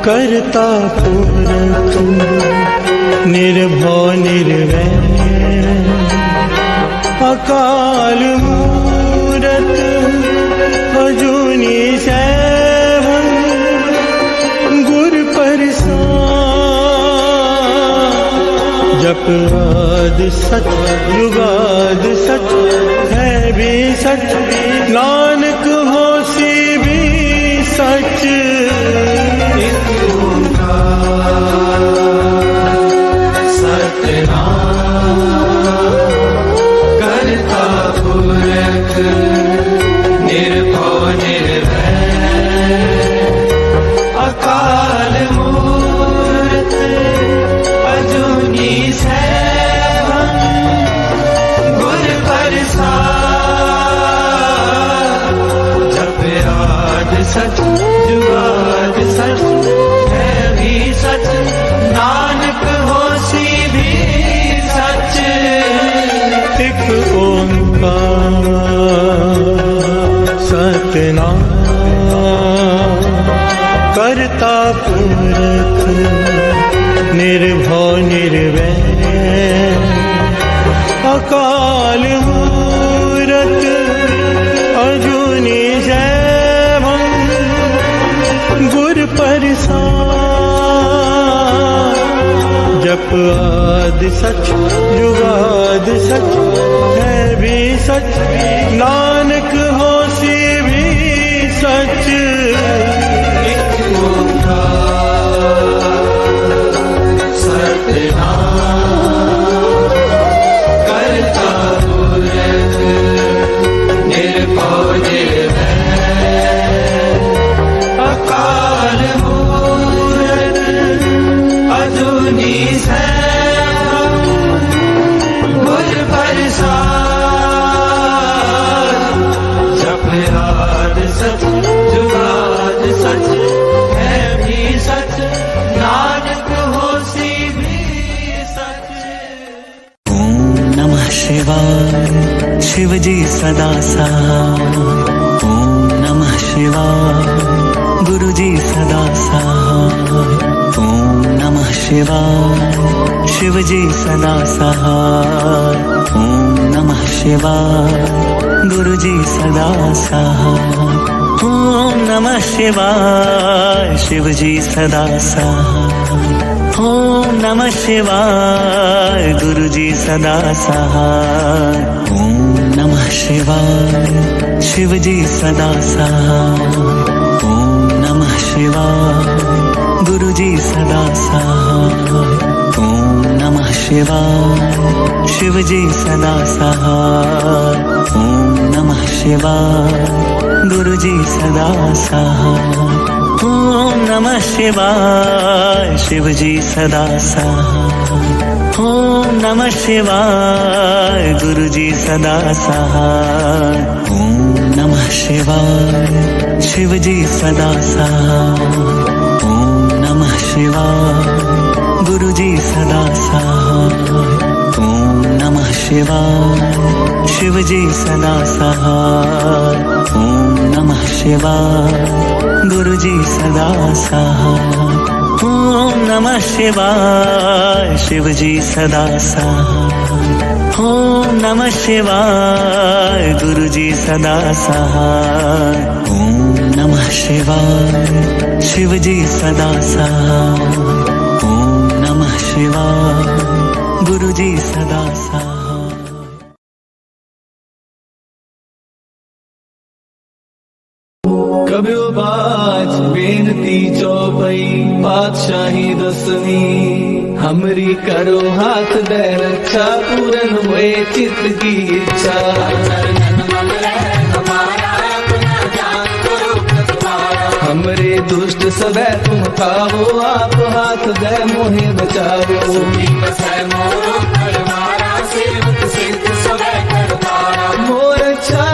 करता पुरख निर्भव निर्वैर अकाल मूरत अजूनी सैभं गुर प्रसाद जप आदि सच जुगाद सच है भी सच नानक होसी भी सच करता पुरख निर्भव निर्वैर अकाल मूरत अजूनी सैभं गुर प्रसाद जप आद सच जुगाद सच है भी सच नानक होसी भी सच। एक ओंकार सतनाम करता पुरख निर्भव निर्वैर अकाल मूरत अजूनी सैभं गुर प्रसाद जप आद सच जुगाद सच है भी सच नानक होसी भी सच। एक ओंकार सतनाम करता पुरख निर्भव निर्वैर अकाल मूरत अजूनी सैभं गुर प्रसाद जप आद सच जुगाद सच है भी सच नानक होसी भी सच। ओम नमः शिवाय शिव जी सदा सहाय। ओम नमः शिवाय गुरु जी सदा सहाय। ओम नमः शिवाय शिव जी सदा सहाय। ओम नमः शिवाय गुरु जी सदा सहाय। ओम नमः शिवाय शिव जी सदा सहाय। ओम नमः शिवाय गुरु जी सदा सहाय। ओम नमः शिवाय शिव जी सदा सहाय। ओम नमः शिवाय गुरु जी सदा सहाय। ओम नमः शिवाय शिव जी सदा सहाय। ओम नमः शिवाय गुरु जी सदा सहाय। ओम नमः शिवाय शिव जी सदा सहाय। ओम नमः शिवाय गुरु जी सदा सहाय। ओम नमः शिवाय शिव जी सदा सहाय। ओम नमः शिवाय गुरु जी सदा सहाय। ओम नमः शिवाय शिव जी सदा सहाय। ओम नमः शिवाय गुरु जी सदा सहाय। ओम नमः शिवाय शिव जी सदा सहाय। ओम नमः शिवाय गुरु जी सदा सहाय। ओम नमः शिवाय शिव जी सदा सहाय। ओम नमः शिवाय गुरु जी सदा सहाय। कब्यो बाज बेनती चौपई पातशाही दसवीं हमरी करो हाथ दे रक्षा पूरन हुए चित्त की इच्छा। हमरे दुष्ट सदै तुम खाओ आप हाथ दे मोहे बचाओ। मोर अच्छा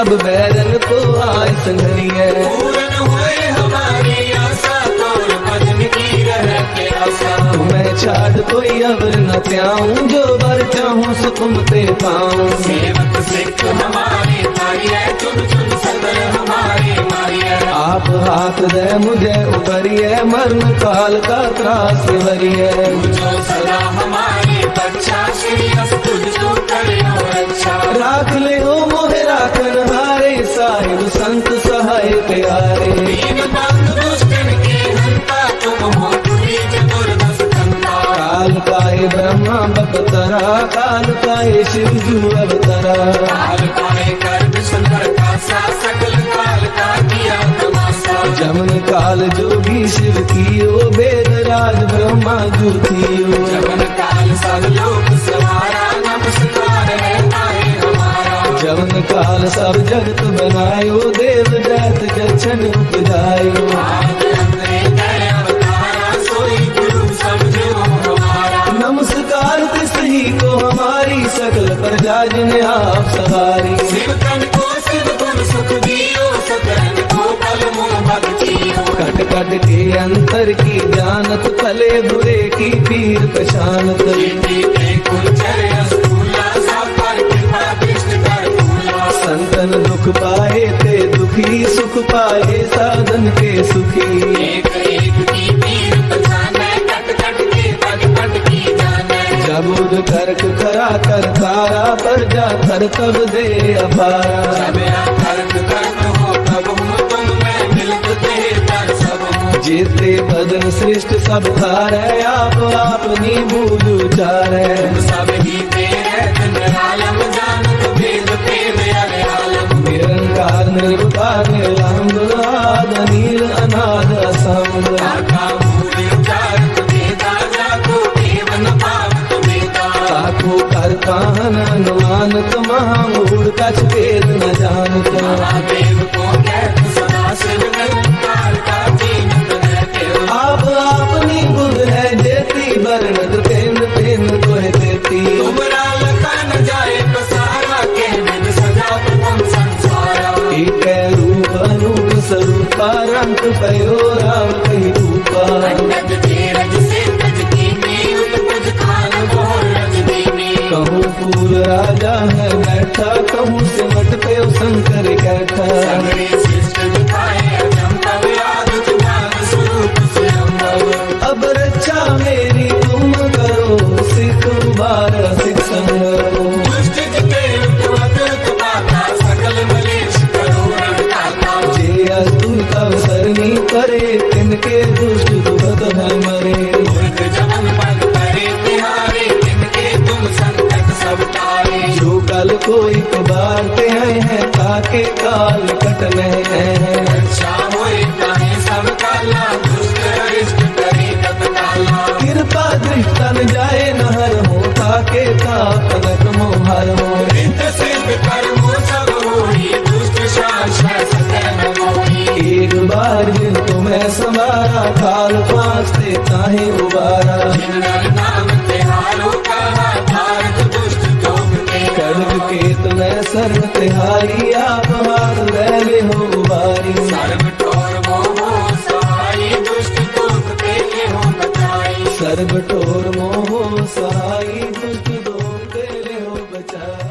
सब बैरन को आय संघरिए। पूर्ण हुए हमारी आशा, तोर भजन की रहते आशा। तुम्हें छाड़ कोई अवर न त्याऊं, जो बर चाहूं सो तुम ते पाऊं। सेवक सिख हमारे मारिए, चुन चुन सदर हमारे मारिए। आप हाथ दे मुझे उबरिए, मरण काल का त्रास वरिए। जो सदा हमारे बच्चा, श्री अस तुझको करियो रक्षा। राख ले हो मोहे राखन हारे, साहिब संत सहाय प्यारे। दीन बंधु दुष्टन के हंता, तुम हो पूरी चतुर्दश कंता। काल काहे ब्रह्मा बपतरा, काल काहे शिव जू अवतरा। काल काहे कर्म सुंदर कासा, सकल काल का किया तमाशा। जमन काल जोगी शिव कियो, वेद राज ब्रह्मा जू थियो। जमन काल सब लोक सवारा, नमस्कार है ताए हमारा। जमन काल सब जगत बनायो, देव दैत जक्षण उपजायो। आद अंतरे दया अवतारा, सोई गुरु समझो हमारा। नमस्कार तिसही को हमारी, सकल प्रजा जिन आप सवारी। शिव तन को शिव गुण सुख दियो, सकल को पल मुँह भक्तियो। कट कट के अंतर की जानत, भले बुरे की पीर पशानत। कीर्ति के कुंचर अस्तूला, सब पर कृपा दृष्टि कर फूला। संतन दुख पाए ते दुखी, सुख पाए साधन के सुखी। एक एक की पीर पहचाने, कट कट के पग पट की जाने। जब उद कर्क करा कर तारा, पर जा कर तब दे अपारा। जब कर्क कर्क हो तब हूँ तुम मैं मिलत दे कर सब हूँ। जेते बदन श्रेष्ठ सब थारे, आप अपनी बूझ उचारे। सब ही तेरे दिन आलम, जानत भेद भेद अरे आलम। निरंकार निर्विकार निरामद, आद नील अनाद असंग। काका मूल उचारत वेदा, जाको देवन पावत वेदा। ताको कर काहन अनुमानत, महामूढ़ कछ भेद न जानत। महादेव को कहत सदा शिव, निरंकार का कीमत रहते हो। आप अपनी बुध है जेती, बरनत पेन पेन तोहे देती। तुमरा लखा न जाए पसारा, के विद सजा प्रथम संसारा। एक रूप अनूप स्वरूपा, रंग पयो राम कही रूपा। अंगद धीरज से तज कीनी, उत्पज खान मोर रजनीनी। कहूँ फूल राजा है बैठा, कहूँ सिमट पे शंकर कैठा। सगरे शिष्ट दिखाए अचंभव, आदत ज्ञान स्वरूप स्वयंभव। अब रक्षा मेरी तुम करो, सिख बार सिख संगरो। दुष्ट जिते उत्पत उत्पाता, सकल मलेश करो रंटाता। जे अस्तुत अवसरनी करे, तिनके दुष्ट दुखत है मरे। मूर्ख जमन पद करे तिहारे, तिनके तुम संकट सब टारे। जो कल कोई बारते हैं, ताके काल कटने हैं। रक्षा होए ताहे सब काला, दुष्ट अरिष्ट करे तत्काला। कृपा दृष्टन जाए नहर हो, ताके तापनक मोहर हो। रित सिद्ध कर्मो सब होई, दुष्ट शासन सतह न मोही। एक बार जिन तुम्हें समारा, काल पासते ताहे उबारा। जिन नर नाम तिहारो कहा, भारत दुष्ट दोग के। खड्ग के तुम्हें सर्व तिहारी, आप हाथ रैले हो उबारी। सर्व ठोर मोह सहाई, दुष्ट दोग के हो बचाई। सर्व ठोर मोह सहाई, दुष्ट दोग तेरे हो बचाई।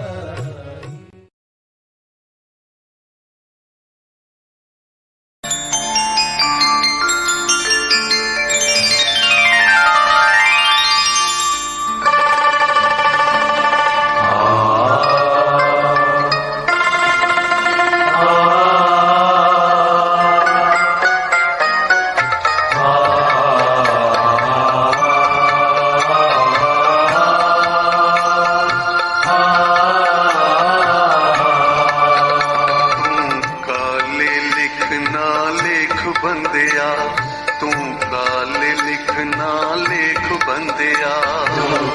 बंदिया तू काले लिखना लेख बंदिया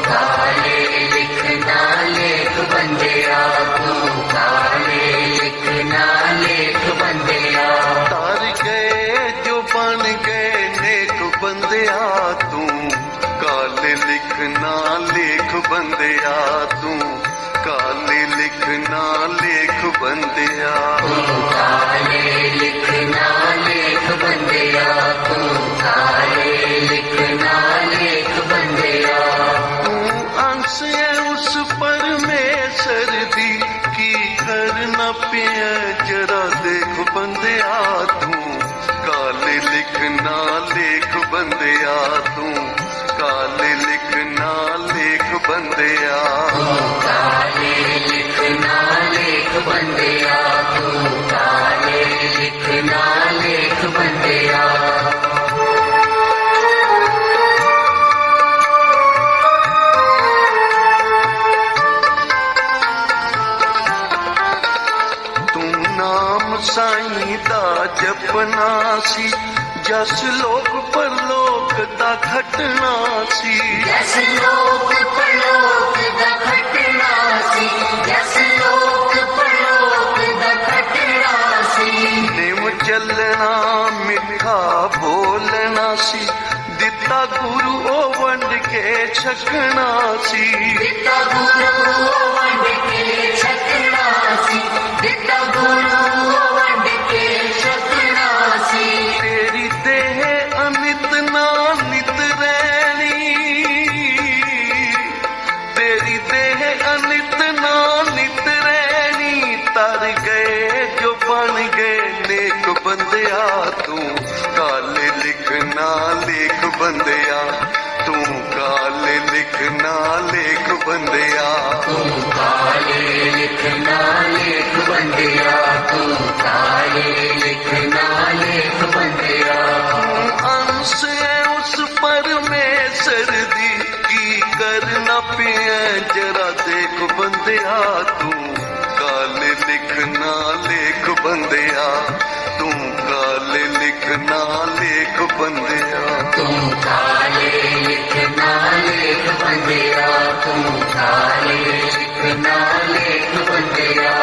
काले लिखना लेख बंदिया तू काले लिखना लेख बंदिया तार गए जो बन गए नेक बंदिया तू काले लिखना लेख बंदिया तू काले लिखना लेख बंदिया ना पिए जरा देख बंदिया तू काले लिखना लेख बंदिया तू काले लिखना लेख बंदिया काले लिखना लेख बंदिया तू काले लिखना लेख बंदिया साईं दा जपना सी जस लोक परलोक दा खटना सी जस लोक परलोक दा खटना सी जस लोक परलोक दा खटना सी निम चलना मिठा बोलना सी दिता गुरु ओ वंड के छकना सी दिता गुरु ओ वंड के छकना सी दिता गुरु ओ वंड के छकना सी तेरी देह अनित ना नित रैनी तेरी देह अनित ना नित रैनी तर गए जो बन गए नेक बंदिया तू काले लिखना लेख बंदिया तू काले लिखना लेख बंदिया तू काले लिखना लेख बंदिया तू काले लिखना लेख बंदिया अंश है उस परमेश्वर दी की करना पिए जरा देख बंदिया तू काले लिखना लेख बंदिया तू काले लिखना लेख बंदिया तू काले लिखना लेख बंदिया तू काले लिखना लेख बंदिया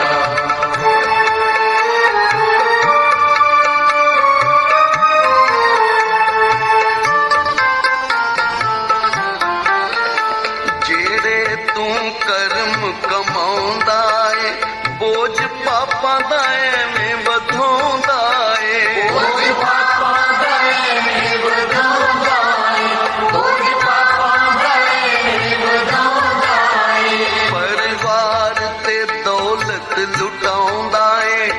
जेड़े तू कर्म कमाउंदा ए बोझ पापां दा एवें वधाउंदा ए बोझ पापा गए में वधाउंदा ए बोझ पापा गए में वधाउंदा ए परिवार ते दौलत लुटाउंदा ए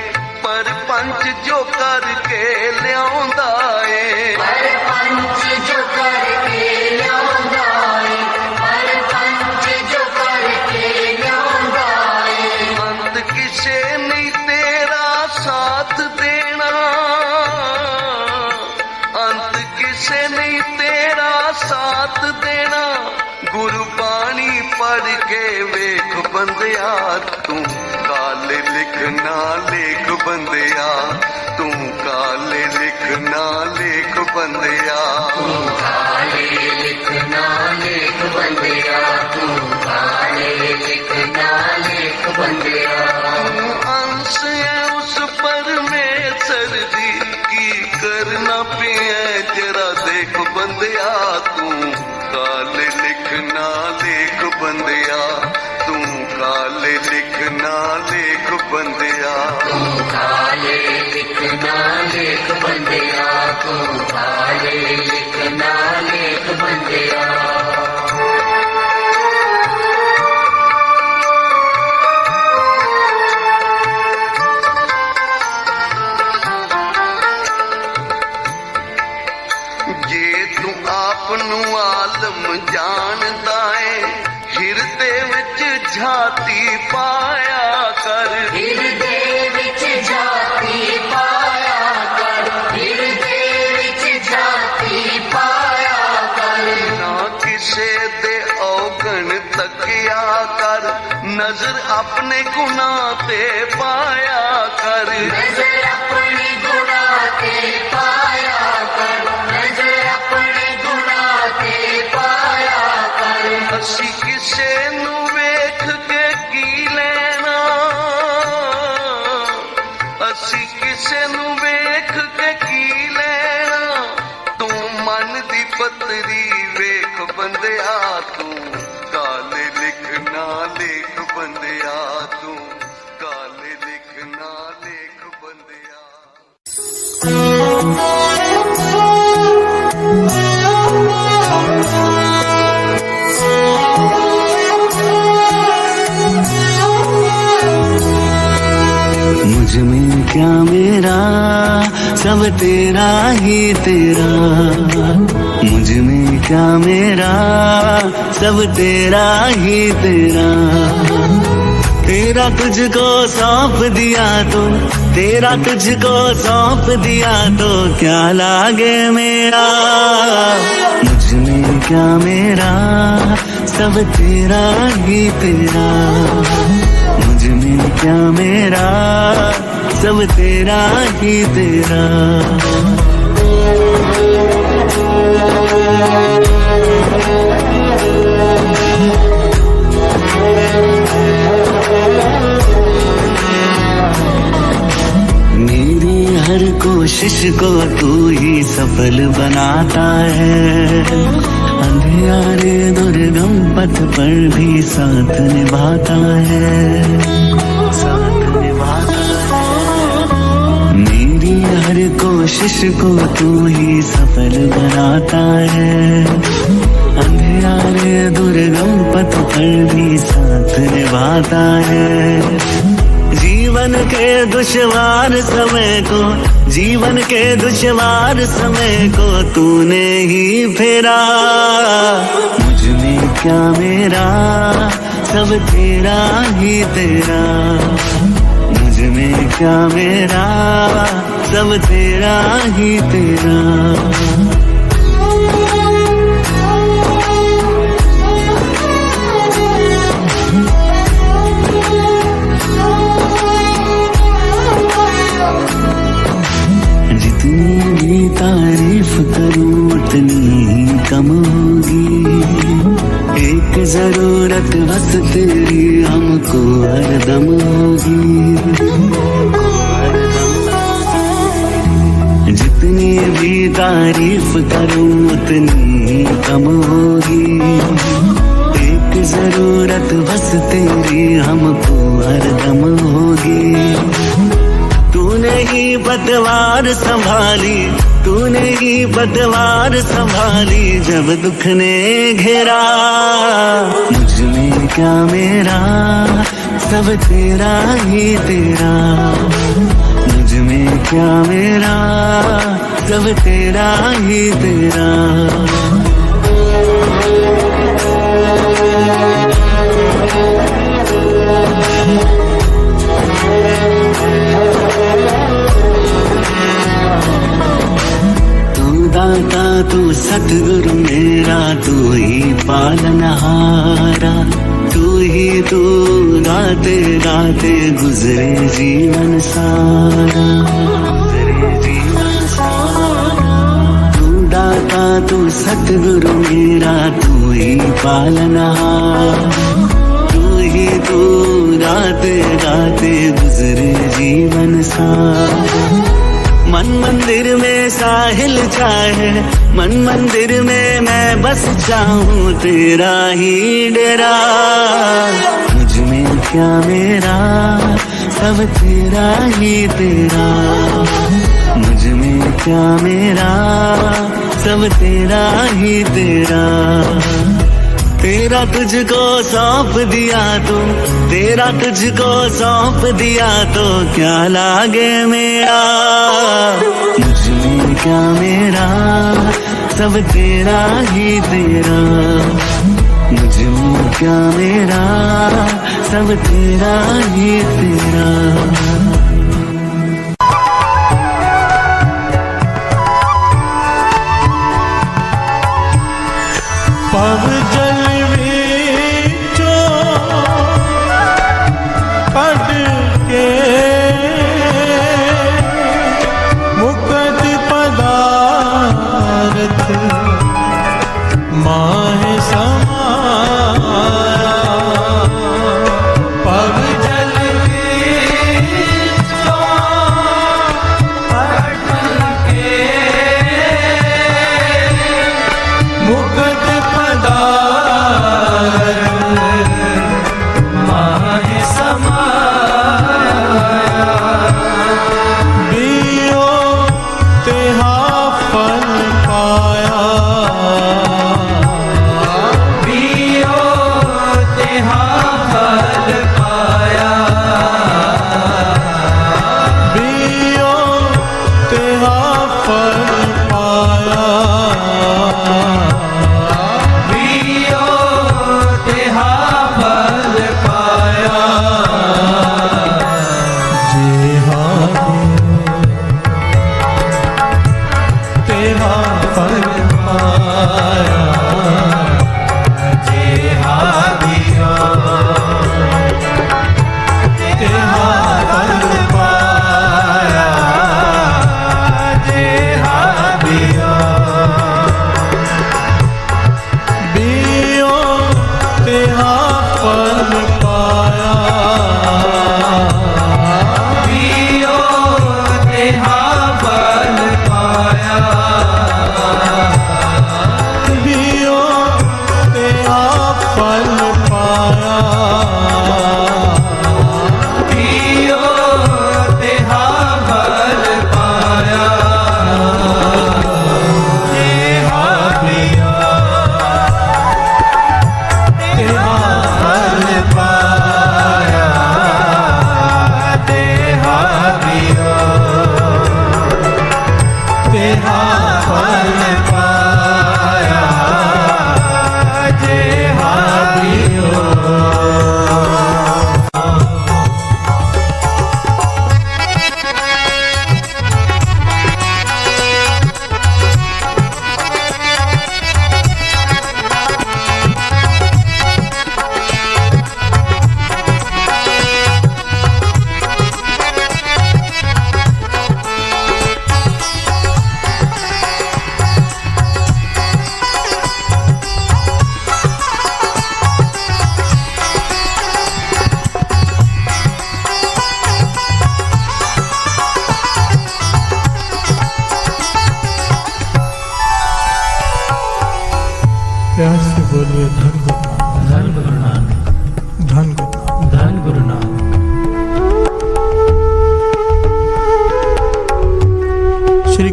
पर पंच जो करके लियाउंदा ए पर पंच जो करके लियाउंदा ए पर पंच जो करके लियाउंदा ए अंत किसे नहीं तेरा साथ देना अंत किसे नहीं तेरा साथ देना गुरु बाणी पढ़ के वेख बंदिया तू काले लिखना लेख बंदिया तू काले लिखना लेख बंदिया काले लिखना लेख बंदिया तू काले लिखना लेख बंदिया अंश है उस परमेश्वर दी की करना पिए जरा देख बंदिया तू काले लिखना लेख बंदिया तू काले लिखना लेख बंदिया तू काले लिखना लेख बंदिया तू काले लिखना लेख बंदिया ਜੇ ਤੂੰ ਆਪ ਨੂੰ ਆਲਮ ਜਾਣਦਾ ਏ ਹਿਰਦੇ ਵਿੱਚ ਝਾਤੀ ਪਾਇਆ ਕਰ ਹਿਰਦੇ ਵਿੱਚ ਜਾਤੀ ਪਾਇਆ ਕਰ ਹਿਰਦੇ ਵਿੱਚ ਜਾਤੀ ਪਾਇਆ ਕਰ ਨਾ ਕਿਸੇ ਦੇ ਔਗਣ ਤੱਕਿਆ ਕਰ ਨਜ਼ਰ ਆਪਣੇ ਗੁਨਾਹ ਤੇ ਪਾਇਆ ਕਰ ਨਜ਼ਰ ਆਪਣੇ ਗੁਨਾਹ ਤੇ ਪਾਇਆ ਕਰ ਨਜ਼ਰ ਆਪਣੇ ਗੁਨਾਹ ਤੇ ਪਾਇਆ ਕਰ ਅਸੀਂ ਕਿਸੇ ਨੂੰ ਵੇਖ ਕੇ ਕੀ ਲੈਣਾ ਅਸੀਂ ਕਿਸੇ ਨੂੰ ਵੇਖ ਕੇ ਕੀ ਲੈਣਾ ਤੂੰ ਮਨ ਦੀ ਪੱਤਰੀ ਵੇਖ ਬੰਦਿਆ ਤੂੰ ਕਾਲੇ ਲਿਖਣਾ ਲੇਖ ਬੰਦਿਆ ਤੂੰ ਕਾਲੇ ਲਿਖਣਾ ਲੇਖ ਬੰਦਿਆ में क्या मेरा, सब तेरा ही तेरा। मुझ में क्या मेरा, सब तेरा ही तेरा। तेरा तुझको सौंप दिया तो, तेरा तुझको सौंप दिया तो क्या लागे मेरा। मुझ में क्या मेरा, सब तेरा ही तेरा। मुझ में क्या मेरा, सब तेरा ही तेरा। मेरी हर कोशिश को तू ही सफल बनाता है। अंधियारे दुर्गम पथ पर भी साथ निभाता है, साथ निभाता है। मेरी हर कोशिश को तू ही सफल बनाता है। अंधियारे दुर्गम पथ पर भी साथ निभाता है। जीवन के दुश्वार समय को, जीवन के दुश्वार समय को तूने ही फेरा। मुझ में क्या मेरा, सब तेरा ही तेरा। मुझ में क्या मेरा, सब तेरा ही तेरा। जितनी भी तारीफ करूं उतनी ही कम होगी। एक जरूरत बस तेरी हमको हरदम होगी। जितनी भी तारीफ करूं उतनी ही कम होगी। एक जरूरत बस तेरी हमको हरदम होगी। तूने ही पतवार संभाली, तूने ही पतवार संभाली जब दुख ने घेरा। मुझ में क्या मेरा, सब तेरा ही तेरा। मुझ में क्या मेरा, सब तेरा ही तेरा। दाता तू सतगुरु मेरा, तू ही पालनहारा। तू ही तू गाते गाते गुजरे जीवन सारा, गुजरे जीवन सारा। तू दाता तू सतगुरु मेरा, तू ही पालनहारा। तू ही तू गाते गाते गुजरे जीवन सारा। मन मंदिर में साहिल चाहे, मन मंदिर में मैं बस चाहूं तेरा ही डेरा। मुझ में क्या मेरा, सब तेरा ही तेरा। मुझ में क्या मेरा, सब तेरा ही तेरा। तेरा तुझको सौंप दिया तो, तेरा तुझको सौंप दिया तो क्या लागे मेरा। मुझ में क्या मेरा, सब तेरा ही तेरा। मुझ में क्या मेरा, सब तेरा ही तेरा। पव जल विचो पढ़ के मुकत पदारथ माहे समाया। पव जल विचो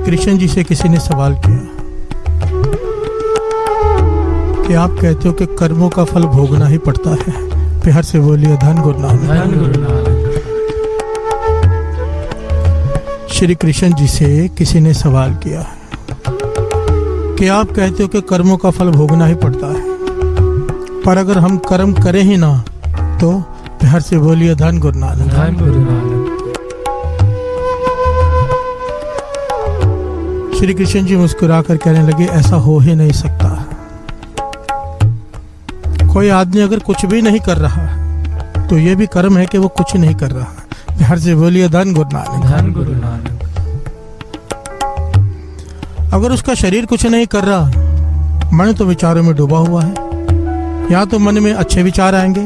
कृष्ण जी से किसी ने सवाल किया कि आप कहते हो कि कर्मों का फल भोगना ही पड़ता है। प्यार से बोलिए धन गुरु नानक। धन गुरु नानक। श्री कृष्ण जी से किसी ने सवाल किया कि आप कहते हो कि कर्मों का फल भोगना ही पड़ता है, पर अगर हम कर्म करें ही ना तो? प्यार से बोलिए धन गुरु नानक। धन गुरु नानक। श्री कृष्ण जी मुस्कुराकर कहने लगे, ऐसा हो ही नहीं सकता। कोई आदमी अगर कुछ भी नहीं कर रहा तो ये भी कर्म है कि वो कुछ नहीं कर रहा। प्यार से बोलिए धन गुरु नानक। धन गुरु नानक। अगर उसका शरीर कुछ नहीं कर रहा, मन तो विचारों में डूबा हुआ है, या तो मन में अच्छे विचार आएंगे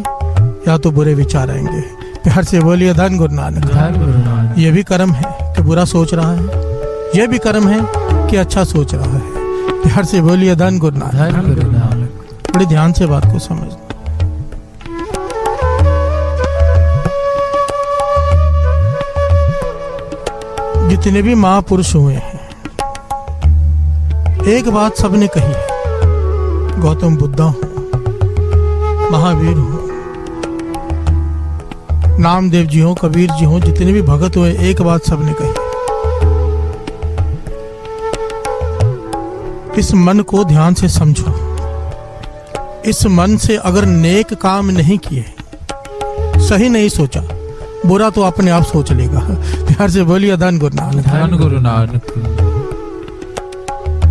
या तो बुरे विचार आएंगे। प्यार से बोलिए धन गुरु नानक। धन गुरु नानक। ये भी कर्म है कि बुरा सोच रहा है, ये भी कर्म है कि अच्छा सोच रहा है। प्यार से बोलिए धन गुरु नानक। धन गुरु नानक। बड़े ध्यान से बात को समझना। जितने भी महापुरुष हुए हैं, एक बात सबने कही है। गौतम बुद्धा हो, महावीर हो, नामदेव जी हो, कबीर जी हो, जितने भी भगत हुए, एक बात सबने कही, इस मन को ध्यान से समझो। इस मन से अगर नेक काम नहीं किए, सही नहीं सोचा, बुरा तो अपने आप सोच लेगा। प्यार से बोलिए धन गुरु नानक। धन गुरु नानक।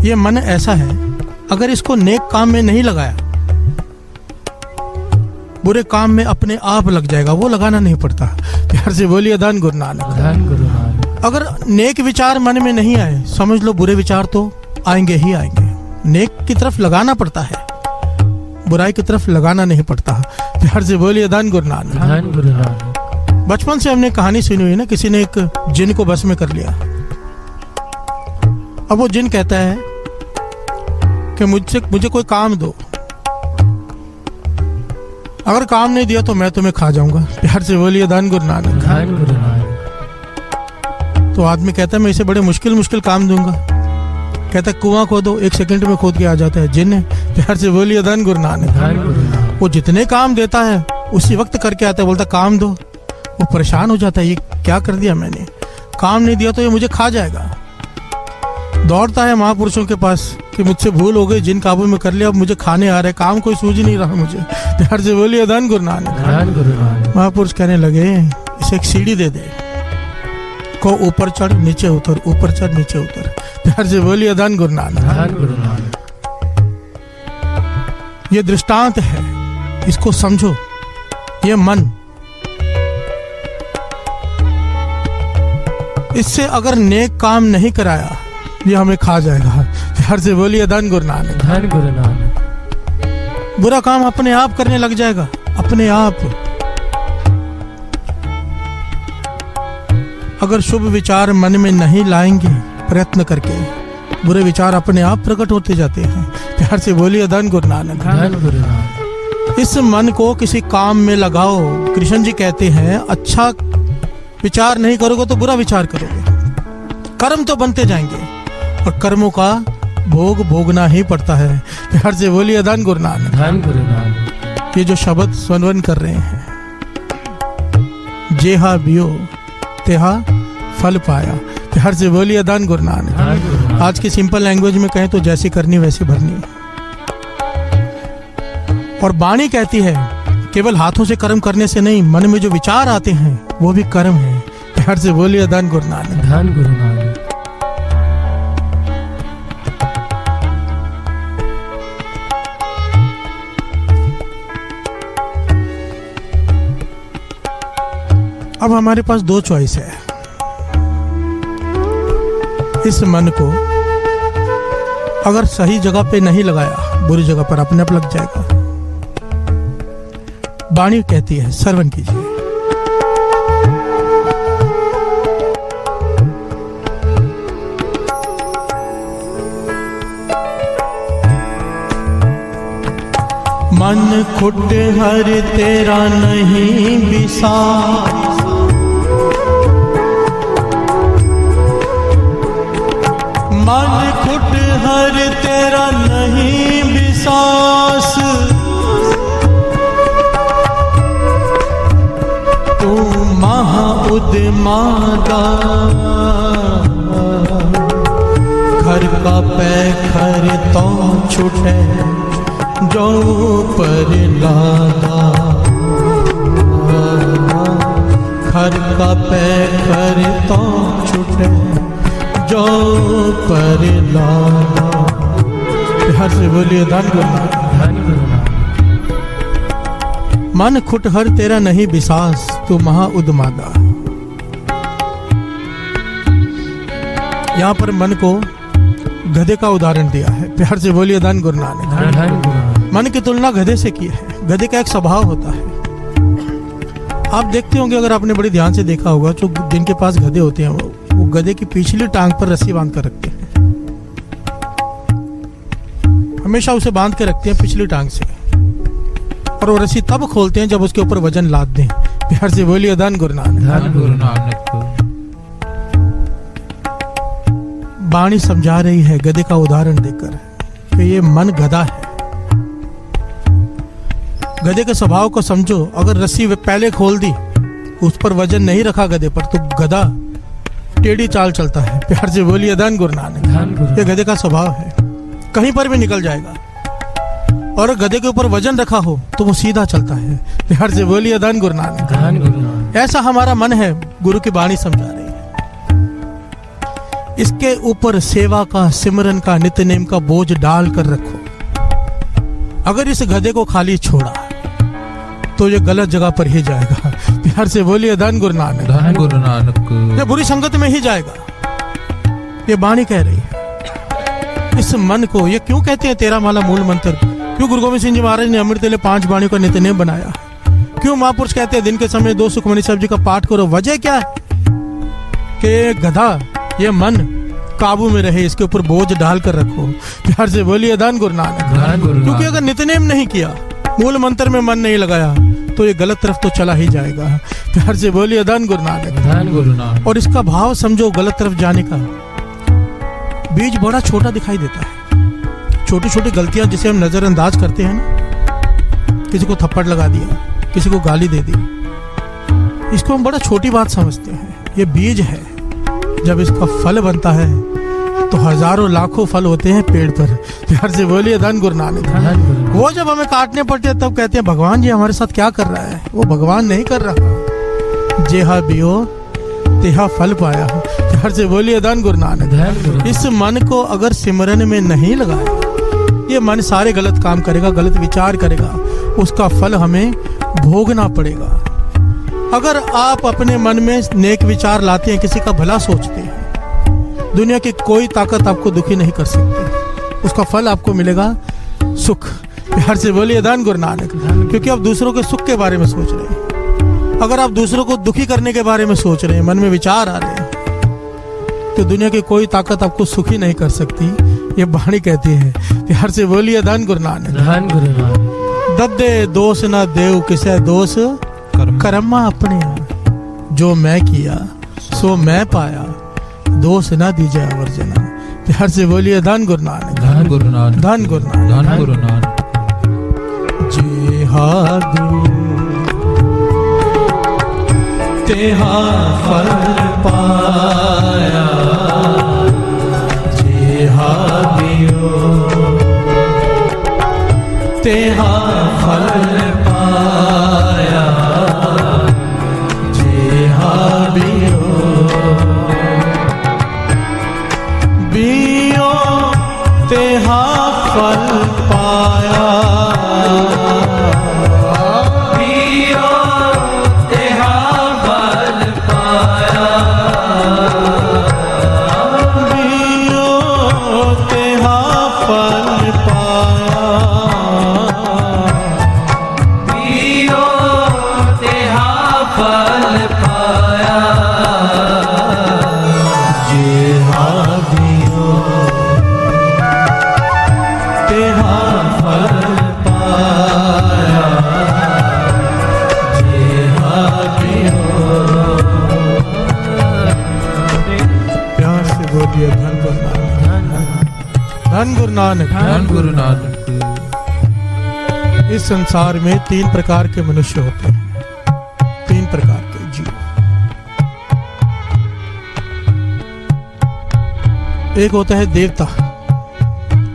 ये मन ऐसा है, अगर इसको नेक काम में नहीं लगाया, बुरे काम में अपने आप लग जाएगा, वो लगाना नहीं पड़ता। प्यार से बोलिए धन गुरु नानक। धन गुरु नानक। अगर नेक विचार मन में नहीं आए, समझ लो बुरे विचार तो आएंगे ही आएंगे। नेक की तरफ लगाना पड़ता है, बुराई की तरफ लगाना नहीं पड़ता। प्यार से बोलिए धन गुरु नानक। धन गुरु नानक। बचपन से हमने कहानी सुनी हुई ना, किसी ने एक जिन को बस में कर लिया। अब वो जिन कहता है कि मुझे कोई काम दो, अगर काम नहीं दिया तो मैं तुम्हें खा जाऊंगा। प्यार से बोलिए धन गुरु नानक। धन गुरु नानक। तो आदमी कहता है मैं इसे बड़े मुश्किल काम दूंगा। कहता है कुआं खोदो, 1 सेकंड में खोद के आ जाता है। जिन है। प्यार से बोलिए धन गुरु नानक। धन गुरु नानक। वो जितने काम देता है उसी वक्त करके आता है, बोलता काम दो। वो परेशान हो जाता है, ये क्या कर दिया मैंने, काम नहीं दिया तो ये मुझे खा जाएगा। दौड़ता है महापुरुषों के पास कि मुझसे भूल हो गई, जिन काबू में कर लिया, अब मुझे खाने आ रहे, काम कोई सूझ नहीं रहा मुझे। प्यार से बोलिए धन गुरु नानक। धन गुरु नानक। महापुरुष कहने लगे इसे एक सीढ़ी दे दे, को ऊपर चढ़ नीचे उतर, ऊपर चढ़ नीचे उतर। प्यार से बोलिए धन गुरु नानक। धन गुरु नानक। ये दृष्टांत है, इसको समझो। ये मन, इससे अगर नेक काम नहीं कराया, ये हमें खा जाएगा। प्यार से बोलिए धन गुरु नानक। धन गुरु नानक। बुरा काम अपने आप करने लग जाएगा, अपने आप। अगर शुभ विचार मन में नहीं लाएंगे प्रयत्न करके, बुरे विचार अपने आप प्रकट होते जाते हैं। प्यार से बोलिए धन गुरु नानक। धन गुरु नानक। इस मन को किसी काम में लगाओ। कृष्ण जी कहते हैं अच्छा विचार नहीं करोगे तो बुरा विचार करोगे, कर्म तो बनते जाएंगे और कर्मों का भोग भोगना ही पड़ता है। प्यार से बोलिए धन गुरु नानक। धन गुरु नानक। ये जो शब्द स्मरण कर रहे हैं, जेहा बियो तेहा फल पाया। प्यार से बोलिए धन गुरु नानक। आज की सिंपल लैंग्वेज में कहें तो जैसी करनी वैसी भरनी। और वाणी कहती है केवल हाथों से कर्म करने से नहीं, मन में जो विचार आते हैं वो भी कर्म है। प्यार से बोलिए धन गुरु नानक। धन गुरु नानक। अब हमारे पास 2 चॉइस है। इस मन को अगर सही जगह पे नहीं लगाया, बुरी जगह पर अपने आप लग जाएगा। वाणी कहती है, श्रवण कीजिए। मन खुट हर तेरा नहीं विसार, हर तेरा नहीं विश्वास, तू महाउद्यमादा। घर का पैखर तो छूटे जो पर लादा, घर का पैखर तो छूटे जो पर लादा। बिहार से बोलिए धन गुरुनाथ। मन खुटहर तेरा नहीं विश्वास, तू महाउद्यमादा। यहाँ पर मन को गधे का उदाहरण दिया है। प्यार से बोलिए धन गुरु नानक। मन की तुलना गधे से की है। गधे का एक स्वभाव होता है, आप देखते होंगे, अगर आपने बड़ी ध्यान से देखा होगा, जो जिनके पास गधे होते हैं वो गधे की पिछली टांग पर रस्सी बांध कर रखते हैं। हमेशा उसे बांध के रखते हैं पिछली टांग से, और वो रस्सी तब खोलते हैं जब उसके ऊपर वजन लाद दें। प्यार से बोलिए धन गुरु नानक। वाणी समझा रही है गधे का उदाहरण देकर कि ये मन गधा है। गधे के स्वभाव को समझो। अगर रस्सी पहले खोल दी, उस पर वजन नहीं रखा गधे पर, तो गधा टेढ़ी चाल चलता है। प्यार से बोलिए धन गुरु नानक। ये गधे का स्वभाव है, कहीं पर भी निकल जाएगा। और गधे के ऊपर वजन रखा हो तो वो सीधा चलता है। प्यार से बोलिए धन गुरु नानक। ऐसा हमारा मन है, गुरु की वाणी समझा रही है। इसके ऊपर सेवा का, सिमरन का, नित्य नेम का बोझ डाल कर रखो। अगर इस गधे को खाली छोड़ा तो ये गलत जगह पर ही जाएगा। प्यार से बोलिए धन गुरु नानक। ये बुरी संगत में ही जाएगा। ये वाणी कह रही है। इस मन को, ये क्यों कहते हैं तेरा माला मूल मंत्र? क्यों गुरु गोविंद सिंह जी महाराज ने अमृत ले 5 वाणियों का नित्य नेम बनाया? क्यों महापुरुष कहते हैं दिन के समय 2 सुखमनी साहब जी का पाठ करो? वजह क्या है कि गधा, ये मन काबू में रहे, इसके ऊपर बोझ डाल कर रखो। प्यार से बोलिए धन गुरु नानक। क्योंकि अगर नित्य नेम नहीं किया, मूल मंत्र में मन नहीं लगाया, तो ये गलत तरफ तो चला ही जाएगा। प्यार से बोलिए धन गुरु नानक। और इसका भाव समझो, गलत तरफ जाने का बीज बड़ा छोटा दिखाई देता है। छोटी छोटी गलतियां जिसे हम नजरअंदाज करते हैं ना, किसी को थप्पड़ लगा दिया, किसी को गाली दे दी, इसको हम बड़ा छोटी बात समझते हैं। ये बीज है, जब इसका फल बनता है तो हजारों लाखों फल होते हैं पेड़ पर। प्यार से बोलिए धन गुरु नानक। वो जब हमें काटने पड़ते हैं तब कहते हैं भगवान जी हमारे साथ क्या कर रहा है? वो भगवान नहीं कर रहा। जेहा बियो तेहा फल पाया। प्यार से बोलिए धन गुरु नानक। इस मन को अगर सिमरन में नहीं लगाया, ये मन सारे गलत काम करेगा, गलत विचार करेगा, उसका फल हमें भोगना पड़ेगा। अगर आप अपने मन में नेक विचार लाते हैं, किसी का भला सोचते हैं, दुनिया की कोई ताकत आपको दुखी नहीं कर सकती। उसका फल आपको मिलेगा सुख। प्यार से बोलिए धन गुरु नानक। क्योंकि आप दूसरों के सुख के बारे में सोच रहे हैं। अगर आप दूसरों को दुखी करने के बारे में सोच रहे हैं, मन में विचार आ रहे हैं, तो दुनिया की कोई ताकत आपको सुखी नहीं कर सकती। ये वाणी कहती है। प्यार से बोलिए धन गुरु नानक। दद्दे दोष न देव किसे दोष, कर्मा अपने। जो मैं किया सो मैं पाया, दोष न दीजिए अवर्जना। प्यार से बोलिए धन गुरु नानक। धन गुरु नानक। धन गुरु नानक। धन गुरु नानक। जेहा तेहा फल पाया, जेहा दियो तेहा फल पाया, जेहा बियो बियो तेहा फल पाया, बियो तेहा फल पाया, बियो तेहा फल पाया, बियो तेहा फल पाया, जेहा बियो तेहा फल पाया, जेहा बियो। प्यार से बोलिए धन गुरु नानक। धन गुरु नानक। धन गुरु नानक। इस संसार में 3 प्रकार के मनुष्य होते हैं, 3 प्रकार के जीव। एक होता है देवता,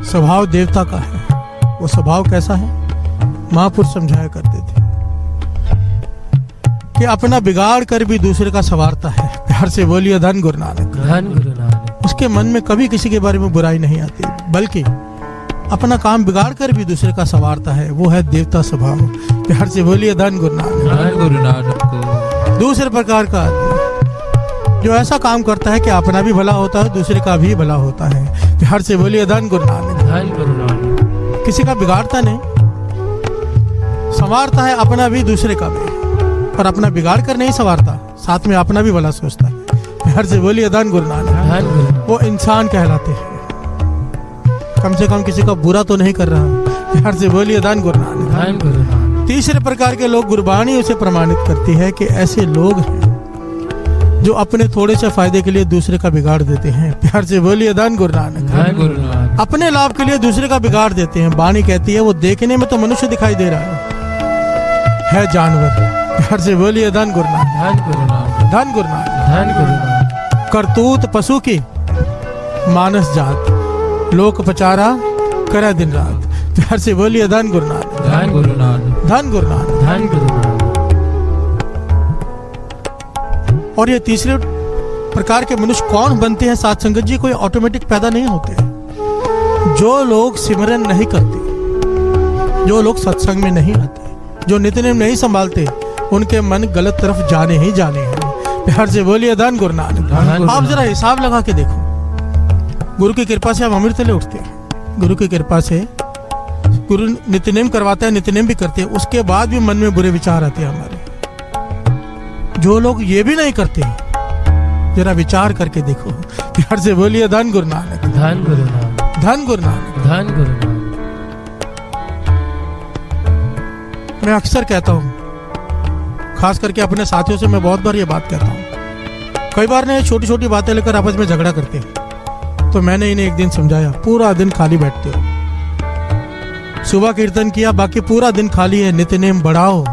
स्वभाव देवता का है। वो स्वभाव कैसा है? महापुरुष समझाया करते थे कि अपना बिगाड़ कर भी दूसरे का संवारता है। प्यार से बोलिए धन गुरु नानक। धन गुरु नानक। उसके मन में कभी किसी के बारे में बुराई नहीं आती, बल्कि अपना काम बिगाड़ कर भी दूसरे का संवारता है। वो है देवता स्वभाव। प्यार से बोलिए धन गुरु नानक। धन गुरु नानक। दूसरे प्रकार का आदमी जो ऐसा काम करता है कि अपना भी भला होता है, दूसरे का भी भला होता है। प्यार से बोलिए धन गुरु नानक। धन गुरु नानक। किसी का बिगाड़ता नहीं, संवारता है अपना भी दूसरे का भी, पर अपना बिगाड़ कर नहीं संवारता, साथ में अपना भी भला सोचता है। प्यार से बोलिए धन गुरु नानक। धन गुरु नानक। वो इंसान कहलाते हैं, कम से कम किसी का बुरा तो नहीं कर रहा। प्यार से बोलिए धन गुरु नानक। धन गुरु नानक। तीसरे प्रकार के लोग गुरबाणी उसे प्रमाणित करती है कि ऐसे लोग हैं जो अपने थोड़े से फायदे के लिए दूसरे का बिगाड़ देते हैं। प्यार से बोलिए धन गुरु नानक। धन गुरु नानक। अपने लाभ के लिए दूसरे का बिगाड़ देते हैं। वाणी कहती है वो देखने में तो मनुष्य दिखाई दे रहा है जानवर। प्यार से बोलिए धन गुरु नानक। धन गुरु नानक। धन गुरु नानक। धन गुरु नानक। करतूत पशु की मानस जात, लोक पचारा करे दिन रात। प्यार से बोलिए धन गुरु नानक। धन गुरु नानक। धन गुरु नानक। धन गुरु नानक। और ये तीसरे प्रकार के मनुष्य कौन बनते हैं साथ संगत जी? कोई ऑटोमेटिक पैदा नहीं होते। जो लोग सिमरन नहीं करते, जो लोग सत्संग में नहीं आते, जो नित्य नहीं संभालते, उनके मन गलत तरफ जाने ही जाने हैं। प्यार से बोलिए धन गुरु नानक। आप जरा हिसाब लगा के देखो, गुरु की कृपा से हम अमृत ले उठते हैं। गुरु की कृपा से गुरु नित्यनेम करवाता है, नित्यनेम भी करते हैं, उसके बाद भी मन में बुरे विचार आते हैं हमारे। जो लोग ये भी नहीं करते, जरा विचार करके देखो। प्यार से बोलिए धन गुरु नानक। धन गुरु नानक। धन गुरु नानक। धन गुरु नानक। मैं अक्सर कहता हूँ, खास करके अपने साथियों से मैं बहुत बार ये बात कहता हूँ। कई बार ने छोटी छोटी बातें लेकर आपस में झगड़ा करते हैं, तो मैंने इन्हें एक दिन समझाया, पूरा दिन खाली बैठते हो, सुबह कीर्तन किया, बाकी पूरा दिन खाली है। नित्यनेम बढ़ाओ,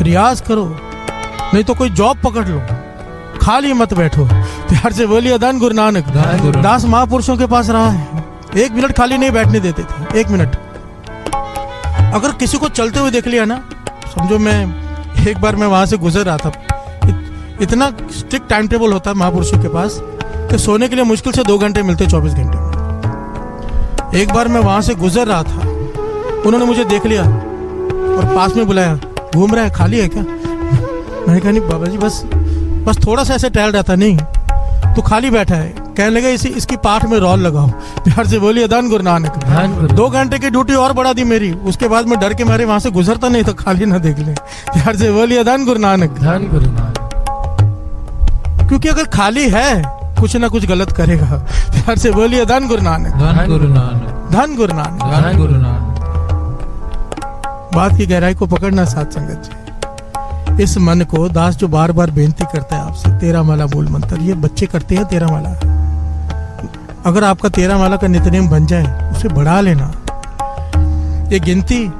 रियाज करो, नहीं तो कोई जॉब पकड़ लो, खाली मत बैठो। प्यार से बोलिए धन गुरु नानक। दास महापुरुषों के पास रहा है, 1 मिनट खाली नहीं बैठने देते थे। 1 मिनट अगर किसी को चलते हुए देख लिया ना, समझो मैं एक बार मैं वहां से गुजर रहा था, इतना स्ट्रिक्ट टाइम टेबल होता है महापुरुषों के पास कि सोने के लिए मुश्किल से 2 घंटे मिलते 24 घंटे में। एक बार मैं वहां से गुजर रहा था, उन्होंने मुझे देख लिया और पास में बुलाया, घूम रहा है, खाली है क्या? मैंने कहा नहीं बाबा जी, बस थोड़ा सा ऐसे टहल रहा था। नहीं तो खाली बैठा है। कहने लगा इसकी पाठ में रोल लगाओ। प्यार से बोलिए धन गुरु नानक। 2 घंटे की ड्यूटी और बढ़ा दी मेरी। उसके बाद मैं डर के मारे वहां से गुजरता नहीं तो खाली ना देख ले। प्यार से बोलिए धन गुरु नानक। धन गुरु नानक। क्योंकि अगर खाली है कुछ ना कुछ गलत करेगा। प्यार से बोलिए धन गुरु नानक। धन गुरु नानक। धन गुरु नानक। धन गुरु नानक। बात की गहराई को पकड़ना साथ संगत जी। इस मन को दास जो बार बार बेनती करता है आपसे, 13 माला मूल मंत्र, ये बच्चे करते हैं 13 माला। अगर आपका 13 माला का नित्यनेम बन जाए, उसे बढ़ा लेना। ये गिनती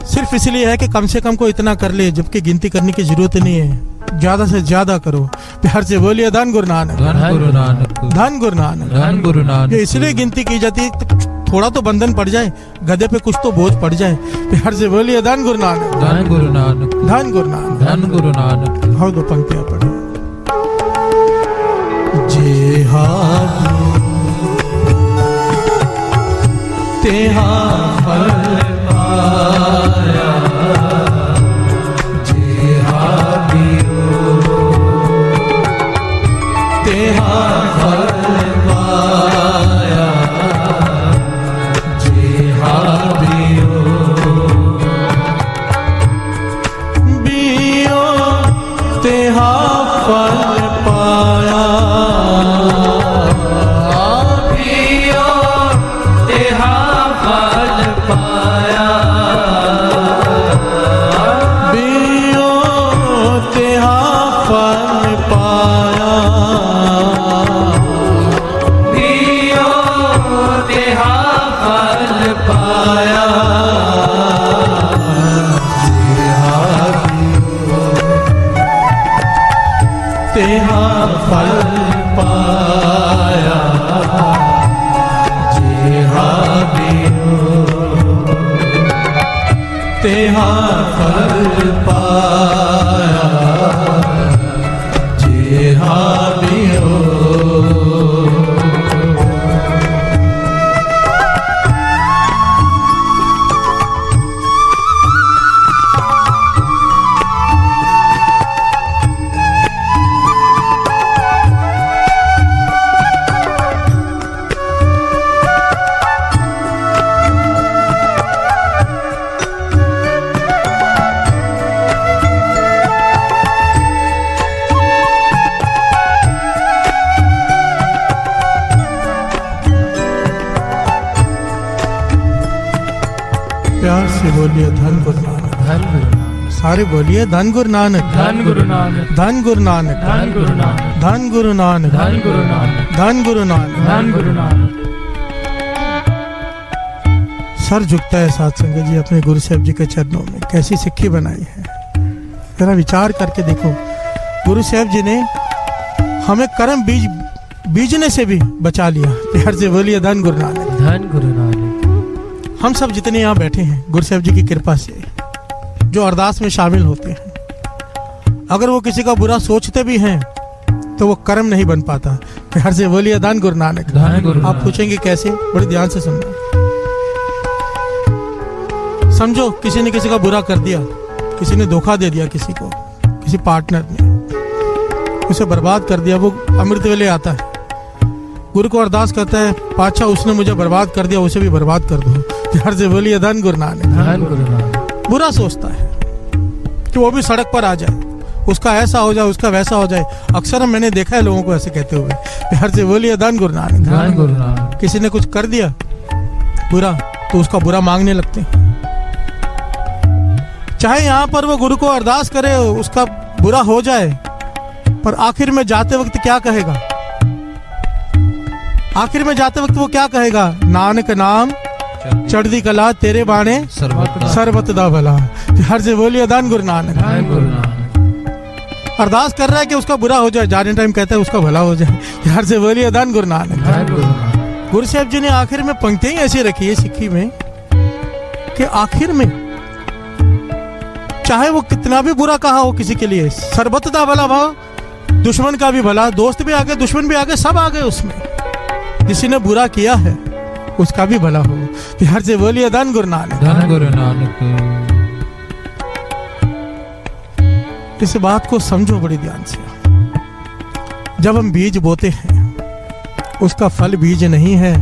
सिर्फ इसलिए है कि कम से कम को इतना कर ले, जबकि गिनती करने की जरूरत नहीं है। ज्यादा से ज्यादा करो। प्यार से बोलिए धन गुरु नानक। धन गुरु नानक। धन गुरु नानक। धन गुरु नानक। ये इसलिए गिनती की जाती है, थोड़ा तो बंधन पड़ जाए, गधे पे कुछ तो बोझ पड़ जाए। प्यार से बोलिए धन गुरु नानक। धन गुरु नानक। धन गुरु नानक। धन गुरु नानक। भाव 2 पंक्तियां पढ़े। जे तेहा फल पाया, जेहा दियो तेहा फल पाया, जेहा दियो बियो तेहा फल पाया, बियो तेहा फल पाया, बियो तेहा फल पाया, बियो तेहा तेहा फल पाया जेहा बियो तेहा फल पाया जेहा बियो। प्यार से बोलिए धन गुरु नानक, धन गुरु नानक, सारे बोलिए धन गुरु नानक, धन गुरु नानक, धन गुरु नानक, धन गुरु नानक, धन गुरु नानक, धन गुरु नानक, धन गुरु नानक। धन गुरु नानक। सर झुकता है साथ संगत जी अपने गुरु साहब जी के चरणों में। कैसी सिक्की बनाई है, जरा विचार करके देखो। गुरु साहब जी ने हमें कर्म बीजने से भी बचा लिया। प्यार से बोलिए धन गुरु नानक, धन गुरु नानक। हम सब जितने यहाँ बैठे हैं गुरु साहब जी की कृपा से जो अरदास में शामिल होते हैं, अगर वो किसी का बुरा सोचते भी हैं तो वो कर्म नहीं बन पाता। प्यार से बोलिए धन गुरु नानक। धन गुरु आप नानक। पूछेंगे कैसे, बड़े ध्यान से सुनना। समझो किसी ने किसी का बुरा कर दिया, किसी ने धोखा दे दिया किसी को, किसी पार्टनर ने उसे बर्बाद कर दिया। वो अमृत वेले आता है, गुरु को अरदास करता है, पातशाह उसने मुझे बर्बाद कर दिया, उसे भी बर्बाद कर दो। प्यार से बोलिए धन गुरु नानक। धन गुरु नानक। बुरा सोचता है कि वो भी सड़क पर आ जाए, उसका ऐसा हो जाए, उसका वैसा हो जाए। अक्सर मैंने देखा है लोगों को ऐसे कहते हुए। प्यार से बोलिए धन गुरु नानक। धन गुरु नानक। किसी ने कुछ कर दिया बुरा तो उसका बुरा मांगने लगते हैं। चाहे यहाँ पर वो गुरु को अरदास करे उसका बुरा हो जाए, पर आखिर में जाते वक्त क्या कहेगा? आखिर में जाते वक्त वो क्या कहेगा? नानक नाम चढ़दी कला तेरे बाणे सरबत दा भला। हर से बोलिए धन गुरु नानक। धन गुरु नानक। अरदास कर रहा है कि उसका बुरा हो जाए, जाने टाइम कहता है उसका भला हो जाए। हर से बोलिए धन गुरु नानक। धन गुरु नानक। गुरु साहब जी ने आखिर में पंक्तियां ऐसी रखी है सिक्खी में कि आखिर में चाहे वो कितना भी बुरा कहा हो किसी के लिए, सरबत दा भला भाव, दुश्मन का भी भला, दोस्त भी आ गए, दुश्मन भी आ गए, सब आ गए उसमें। किसी ने बुरा किया है उसका भी भला हो। प्यार से बोलिए धन गुरु नानक। धन गुरु नानक। इस बात को समझो बड़ी ध्यान से। जब हम बीज बोते हैं उसका फल बीज नहीं है,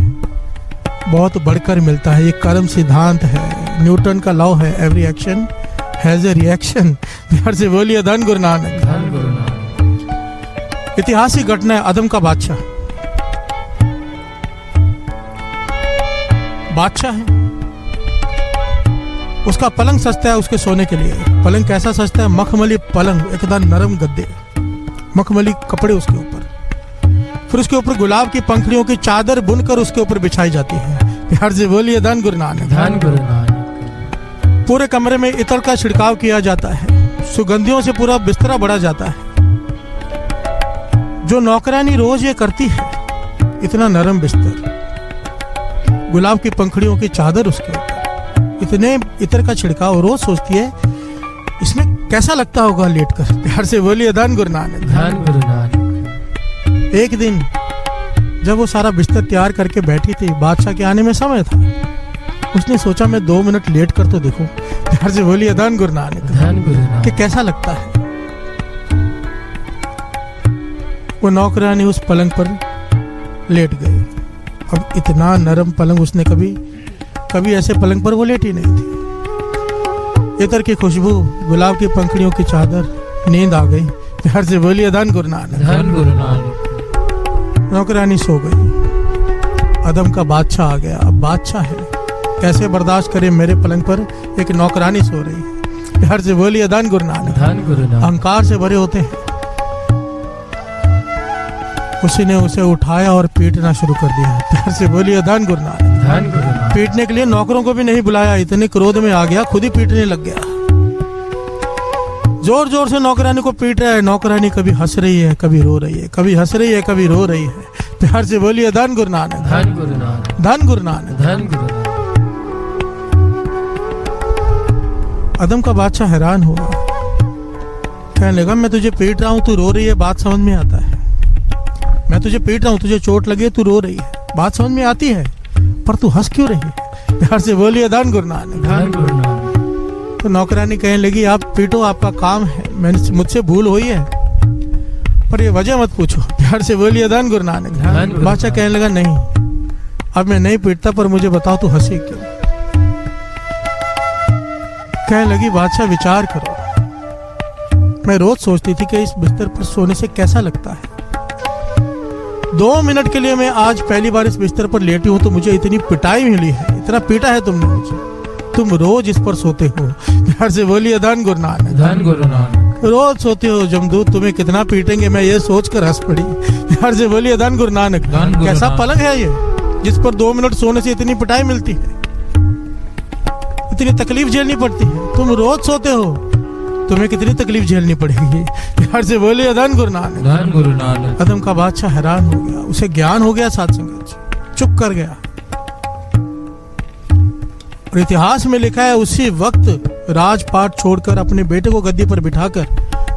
बहुत बढ़कर मिलता है। ये कर्म सिद्धांत है, न्यूटन का लॉ है, every action has a reaction. प्यार से बोलिए धन गुरु नानक। धन गुरु नानक। ऐतिहासिक घटना है, अदम का बादशाह है, उसका पलंग सस्ता है उसके सोने के लिए। पलंग कैसा सस्ता है? मखमली पलंग, एकदम नरम गद्दे, मखमली कपड़े उसके ऊपर, फिर उसके ऊपर गुलाब की पंखड़ियों की चादर बुनकर उसके ऊपर बिछाई जाती है। प्यार से बोलिए धन गुरु नानक। धन गुरु नानक। पूरे कमरे में इत्र का छिड़काव किया जाता है, सुगंधियों से पूरा बिस्तरा बढ़ा जाता है। जो नौकरानी रोज ये करती है, इतना नरम बिस्तर, गुलाब की पंखड़ियों की चादर उसके ऊपर, इतने इत्र का छिड़काव, रोज सोचती है इसमें कैसा लगता होगा लेटकर। प्यार से बोलिए धन गुरु नानक। धन गुरु नानक। एक दिन जब वो सारा बिस्तर तैयार करके बैठी थी, बादशाह के आने में समय था, उसने सोचा मैं 2 मिनट लेट कर तो देखूं। प्यार से बोलिए धन गुरु नानक। धन गुरु नानक। कि कैसा लगता है। वो नौकरानी उस पलंग पर लेट गई। अब इतना नरम पलंग उसने कभी ऐसे पलंग पर वो लेटी नहीं थी। इत्र की खुशबू, गुलाब की पंखड़ियों की चादर, नींद आ गई। प्यार से बोलिए धन गुरु नानक। धन गुरु नानक। नौकरानी सो गई, अदम का बादशाह आ गया। अब बादशाह है, कैसे बर्दाश्त करे मेरे पलंग पर एक नौकरानी सो रही है। प्यार से बोलिए धन गुरु नानक। धन गुरु नानक। अहंकार से भरे होते हैं। उसी ने उसे उठाया और पीटना शुरू कर दिया। प्यार से बोलिए धन गुरु नानक। धन गुरु नानक। पीटने के लिए नौकरों को भी नहीं बुलाया, इतने क्रोध में आ गया, खुद ही पीटने लग गया। जोर जोर से नौकरानी को पीट रहा है। नौकरानी कभी हंस रही है, कभी रो रही है, कभी हंस रही है, कभी रो रही है। प्यार से बोलिए धन गुरु नानक, धन गुरु नानक, धन गुरु नानक। धन गुरु नानक। अदम का बादशाह हैरान हुआ, कहने लगा मैं तुझे पीट रहा हूं, तू रो रही है, बात समझ में आता है। मैं तुझे पीट रहा हूं, तुझे चोट लगी है, तू रो रही है, बात समझ में आती है, पर तू हंस क्यों रही है? प्यार से बोलिए धन गुरु नानक, धन गुरु नानक। तो नौकरानी कहने लगी आप पीटो, आपका काम है, मैंने मुझसे भूल हुई है, पर ये वजह मत पूछो। प्यार से बोलिए धन गुरु नानक। धन गुरु बादशाह कहने लगा नहीं, अब मैं नहीं पीटता, पर मुझे बताओ तू हंसी क्यों? कहने लगी बादशाह विचार करो, मैं रोज सोचती थी कि इस बिस्तर पर सोने से कैसा लगता है। 2 मिनट के लिए मैं आज पहली बार इस बिस्तर पर लेटी हूं तो मुझे इतनी पिटाई मिली है, इतना पीटा है तुमने मुझे, तुम रोज इस पर सोते हो। प्यार से बोलिए धन गुरु नानक, धन गुरु नानक। रोज सोते हो, जमदूत तुम्हें कितना पीटेंगे, मैं ये सोचकर हंस पड़ी। प्यार से बोलिए धन गुरु नानक। धन गुरु कैसा नानक। पलंग है ये जिस पर 2 मिनट सोने से इतनी पिटाई मिलती है, इतनी तकलीफ झेलनी पड़ती है। तुम रोज सोते हो, तुम्हें कितनी तकलीफ झेलनी पड़ेगी। प्यार से बोलिए धन गुरु नानक, धन गुरु नानक। अदम का बादशाह हैरान हो गया, उसे ज्ञान हो गया साथ संगत से, चुप कर गया। और इतिहास में लिखा है उसी वक्त राजपाट छोड़कर अपने बेटे को गद्दी पर बिठाकर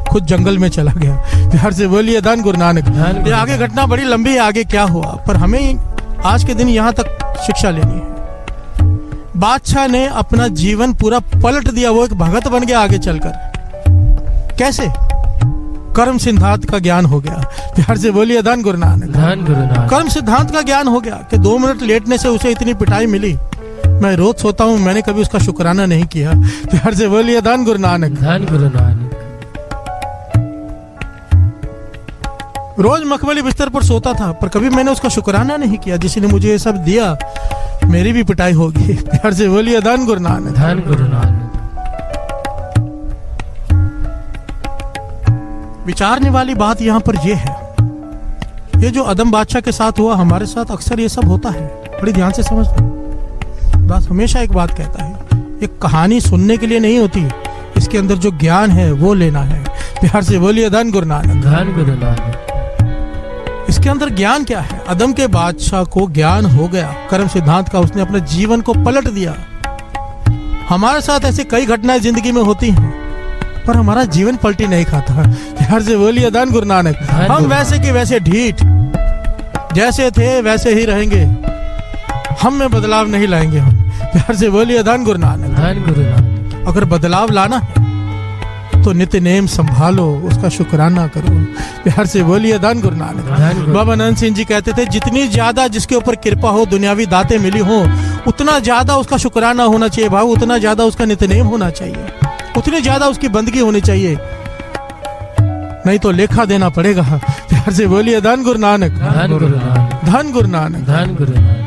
खुद जंगल में चला गया। प्यार से बोलिए धन गुरु नानक। ये आगे घटना बड़ी लंबी है, आगे क्या हुआ, पर हमें आज के दिन यहाँ तक शिक्षा लेनी है। बादशाह ने अपना जीवन पूरा पलट दिया, वो एक भगत बन गया आगे चलकर। कैसे? कर्म सिद्धांत का ज्ञान हो गया। प्यार से बोलिए धन गुरु नानक, धन गुरु नानक। कर्म सिद्धांत का ज्ञान हो गया कि 2 मिनट लेटने से उसे इतनी पिटाई मिली, मैं रोज सोता हूं, मैंने कभी उसका शुक्राना नहीं किया। प्यार से बोलिए धन गुरु नानक, धन गुरु नानक। रोज मखमली बिस्तर पर सोता था, पर कभी मैंने उसका शुक्राना नहीं किया। जिसने मुझे ये सब दिया, मेरी भी पिटाई होगी। प्यार से बोलिए धन गुरु नानक, धन गुरु नानक। विचारने वाली बात यहाँ पर यह है, ये जो अदम बादशाह के साथ हुआ, हमारे साथ अक्सर ये सब होता है। बड़ी ध्यान से समझना, बस हमेशा एक बात कहता है, एक कहानी सुनने के लिए नहीं होती, इसके अंदर जो ज्ञान है वो लेना है। प्यार से बोलिए धन गुरु नानक, धन गुरु नानक। इसके अंदर ज्ञान क्या है? अदम के बादशाह को ज्ञान हो गया कर्म सिद्धांत का, उसने अपने जीवन को पलट दिया। हमारे साथ ऐसे कई घटनाएं जिंदगी में होती हैं, पर हमारा जीवन पलटी नहीं खाता। प्यार से बोलिए धन गुरु नानक। हम वैसे के वैसे ढीठ, जैसे थे वैसे ही रहेंगे, हम में बदलाव नहीं लाएंगे हम। प्यार से बोलिए धन गुरु नानक, धन गुरु नानक। अगर बदलाव लाना है तो नित्य नेम संभालो, उसका शुक्राना करो। प्यार से बोलिए धन गुरु नानक। बाबा नंद सिंह जी कहते थे, जितनी ज्यादा जिसके ऊपर कृपा हो, दुनियावी दातें मिली हो, उतना ज्यादा उसका शुक्राना होना चाहिए भाव, उतना ज्यादा उसका नित्य नेम होना चाहिए, उतनी ज्यादा उसकी बंदगी होनी चाहिए, नहीं तो लेखा देना पड़ेगा। प्यार से बोलिए धन गुरु नानक, धन गुरु नानक। धन गुरु नानक। धन गुरु नानक।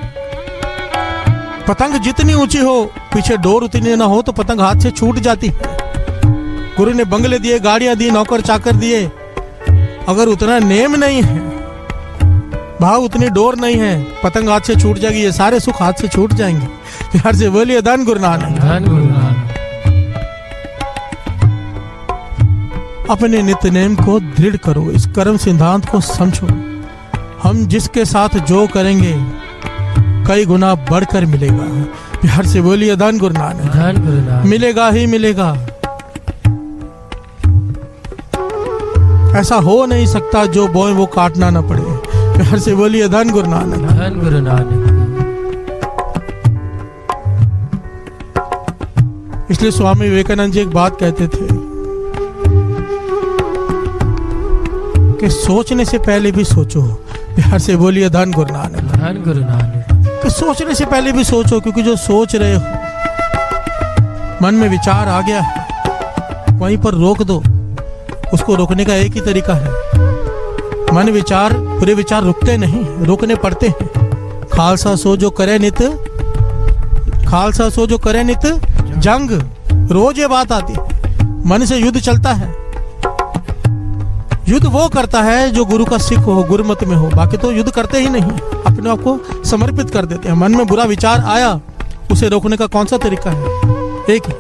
पतंग जितनी ऊंची हो, पीछे डोर उतनी ना हो तो पतंग हाथ से छूट जाती है। गुरु ने बंगले दिए, गाड़ियां दी, नौकर चाकर दिए, अगर उतना नेम नहीं है, भाव उतनी डोर नहीं है, पतंग हाथ से छूट जाएगी, ये सारे सुख हाथ से छूट जाएंगे। प्यार से बोलिए धन गुरु नानक, धन गुरु नानक। अपने नित्य नेम को दृढ़ करो, इस कर्म सिद्धांत को समझो। हम जिसके साथ जो करेंगे कई गुना बढ़कर मिलेगा। प्यार से बोलिए धन गुरु नानक, धन गुरु नानक। मिलेगा ही मिलेगा। ऐसा हो नहीं सकता जो बोए वो काटना ना पड़े। प्यार से बोलिए धन गुरु नानक, धन गुरु नानक। इसलिए स्वामी विवेकानंद जी एक बात कहते थे कि सोचने से पहले भी सोचो। प्यार से बोलिए धन गुरु नानक, धन गुरु नानक। कि सोचने से पहले भी सोचो, क्योंकि जो सोच रहे हो, मन में विचार आ गया है, वहीं पर रोक दो। उसको रोकने का एक ही तरीका है, मन विचार, पूरे विचार रुकते नहीं, रोकने पड़ते हैं। खालसा सो जो करे नित, खालसा सो जो करे नित जंग। रोज ये बात आती है, मन से युद्ध चलता है। युद्ध वो करता है जो गुरु का सिख हो, गुरुमत में हो, बाकी तो युद्ध करते ही नहीं, अपने आप को समर्पित कर देते हैं। मन में बुरा विचार आया, उसे रोकने का कौन सा तरीका है? एक ही,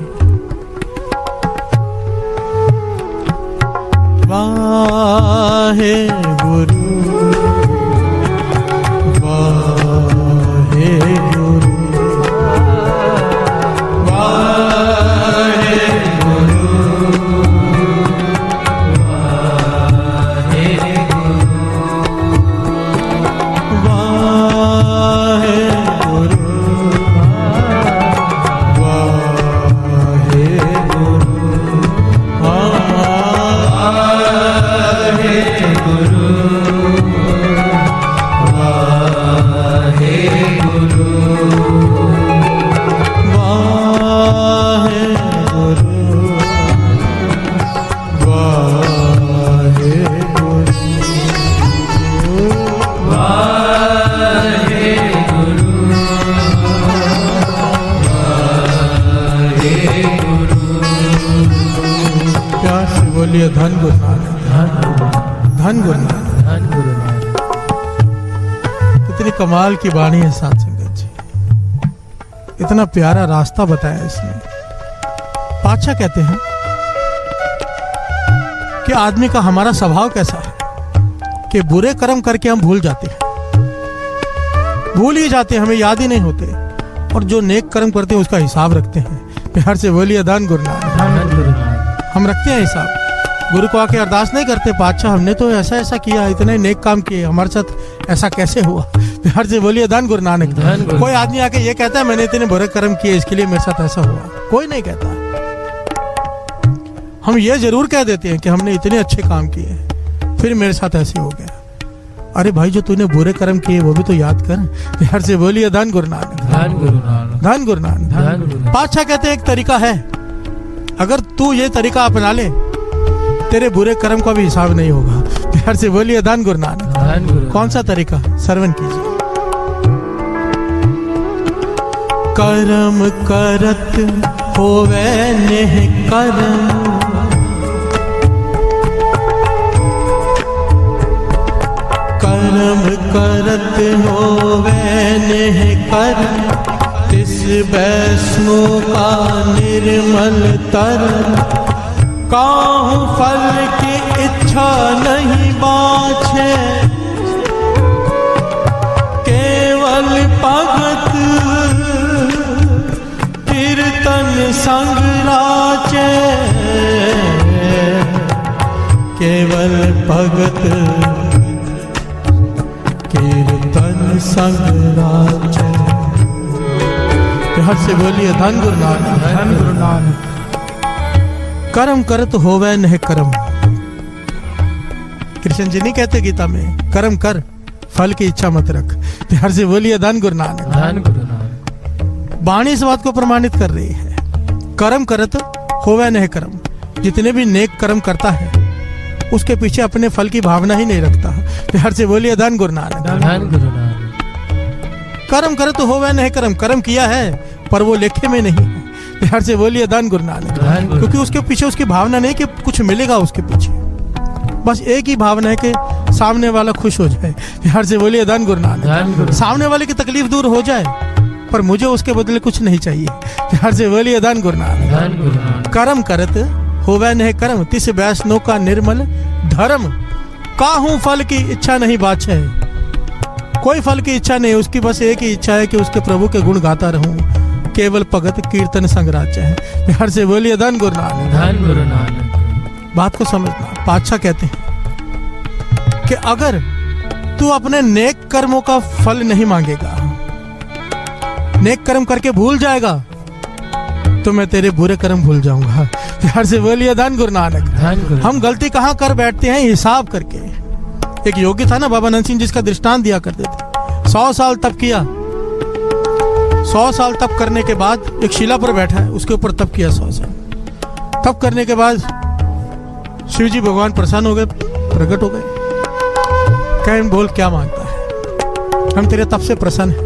वाहे गुरु वाहे गुरु वाहे गुरु वाहे गुरु वाहे गुरु वाहे गुरु प्यार से बोलिए धन गुरु नानक, धन गुरु नानक। धन गुरु नानक। कितनी कमाल की वाणी है साथ संगत जी, इतना प्यारा रास्ता बताया इसने। पातशाह कहते हैं कि आदमी का हमारा स्वभाव कैसा है कि बुरे कर्म करके हम भूल जाते हैं, भूल ही जाते हैं, हमें याद ही नहीं होते, और जो नेक कर्म करते हैं उसका हिसाब रखते हैं। प्यार से बोलिए धन गुरु नानक। धन गुरु नानक। हम रखते हैं हिसाब, गुरु को आके अरदास नहीं करते, पातशाह हमने तो ऐसा ऐसा किया, इतने नेक काम किए, हमारे साथ ऐसा कैसे हुआ। प्यार से बोलिए धन गुरु नानक। धन गुरु। कोई आदमी आके ये कहता है मैंने इतने बुरे कर्म किए इसके लिए मेरे साथ ऐसा हुआ, कोई नहीं कहता। हम ये जरूर कह देते हैं कि हमने इतने अच्छे काम किए फिर मेरे साथ ऐसे हो गया। अरे भाई जो तूने बुरे कर्म किए वो भी तो याद कर। प्यार से बोलिए धन गुरु नानक। धन गुरु नानक। धन गुरु नानक। धन गुरु। पातशाह कहते हैं एक तरीका है, अगर तू ये तरीका अपना ले तेरे बुरे कर्म का भी हिसाब नहीं होगा। प्यार से बोलिए धन गुरु नानक। धन गुरु। कौन सा तरीका, श्रवण कीजिए। कर्म करत होवे नेह कर्म, कर्म करत होवे नेह कर्म, तिस वैष्णो का निर्मल तरम, काहू फल की इच्छा नहीं बाछे, केवल भगत कीर्तन संग राचे, केवल भगत कीर्तन संग राचे। प्यार से बोलिए धन गुरु नानक। धन गुरु नानक। कर्म करत होवे नह कर्म। कृष्ण जी नहीं कहते गीता में कर्म कर फल की इच्छा मत रख। प्यार से बोलिए धन गुरु नानक। धन गुरु नानक। वाणी इस बात को प्रमाणित कर रही है, कर्म करत होवे नह कर्म। जितने भी नेक कर्म करता है उसके पीछे अपने फल की भावना ही नहीं रखता। प्यार से बोलिए धन गुरु नानक। धन गुरु नानक। कर्म करत होवे नह कर्म। कर्म किया है पर वो लेखे में नहीं है। प्यार से बोलिए धन गुरु नानक। क्योंकि उसके पीछे उसकी भावना नहीं कि कुछ मिलेगा उसके पीछे, बस एक ही भावना है कि सामने वाला खुश हो जाए। प्यार से बोलिए धन गुरु नानक। सामने वाले की तकलीफ दूर हो जाए पर मुझे उसके बदले कुछ नहीं चाहिए। प्यार से बोलिए धन गुरु नानक। कर्म करत होवे नह कर्म, तिस वैष्णो का निर्मल धर्म, काहू फल की इच्छा नहीं बाछे। कोई फल की इच्छा नहीं, उसकी बस एक ही इच्छा है कि उसके प्रभु के गुण गाता रहूं, केवल भगत कीर्तन संग राचे है। प्यार से बोलिए धन गुरु नानक। धन गुरु नानक। बात को समझना, पातशाह कहते हैं कि अगर तू अपने नेक कर्मों का फल नहीं मांगेगा, नेक कर्म करके भूल जाएगा, तो मैं तेरे बुरे कर्म भूल जाऊंगा। प्यार से बोलिए धन गुरु नानक। हम गलती कहाँ कर बैठते हैं, हिसाब करके। एक योगी था ना बाबा नंद सिंह, जिसका दृष्टांत दिया करते थे। 100 साल तप किया, 100 साल तप करने के बाद एक शिला पर बैठा है, उसके ऊपर तप किया 100 साल। तप करने के बाद शिव जी भगवान प्रसन्न हो गए, प्रकट हो गए। कहें बोल क्या मांगता है, हम तेरे तप से प्रसन्न हैं।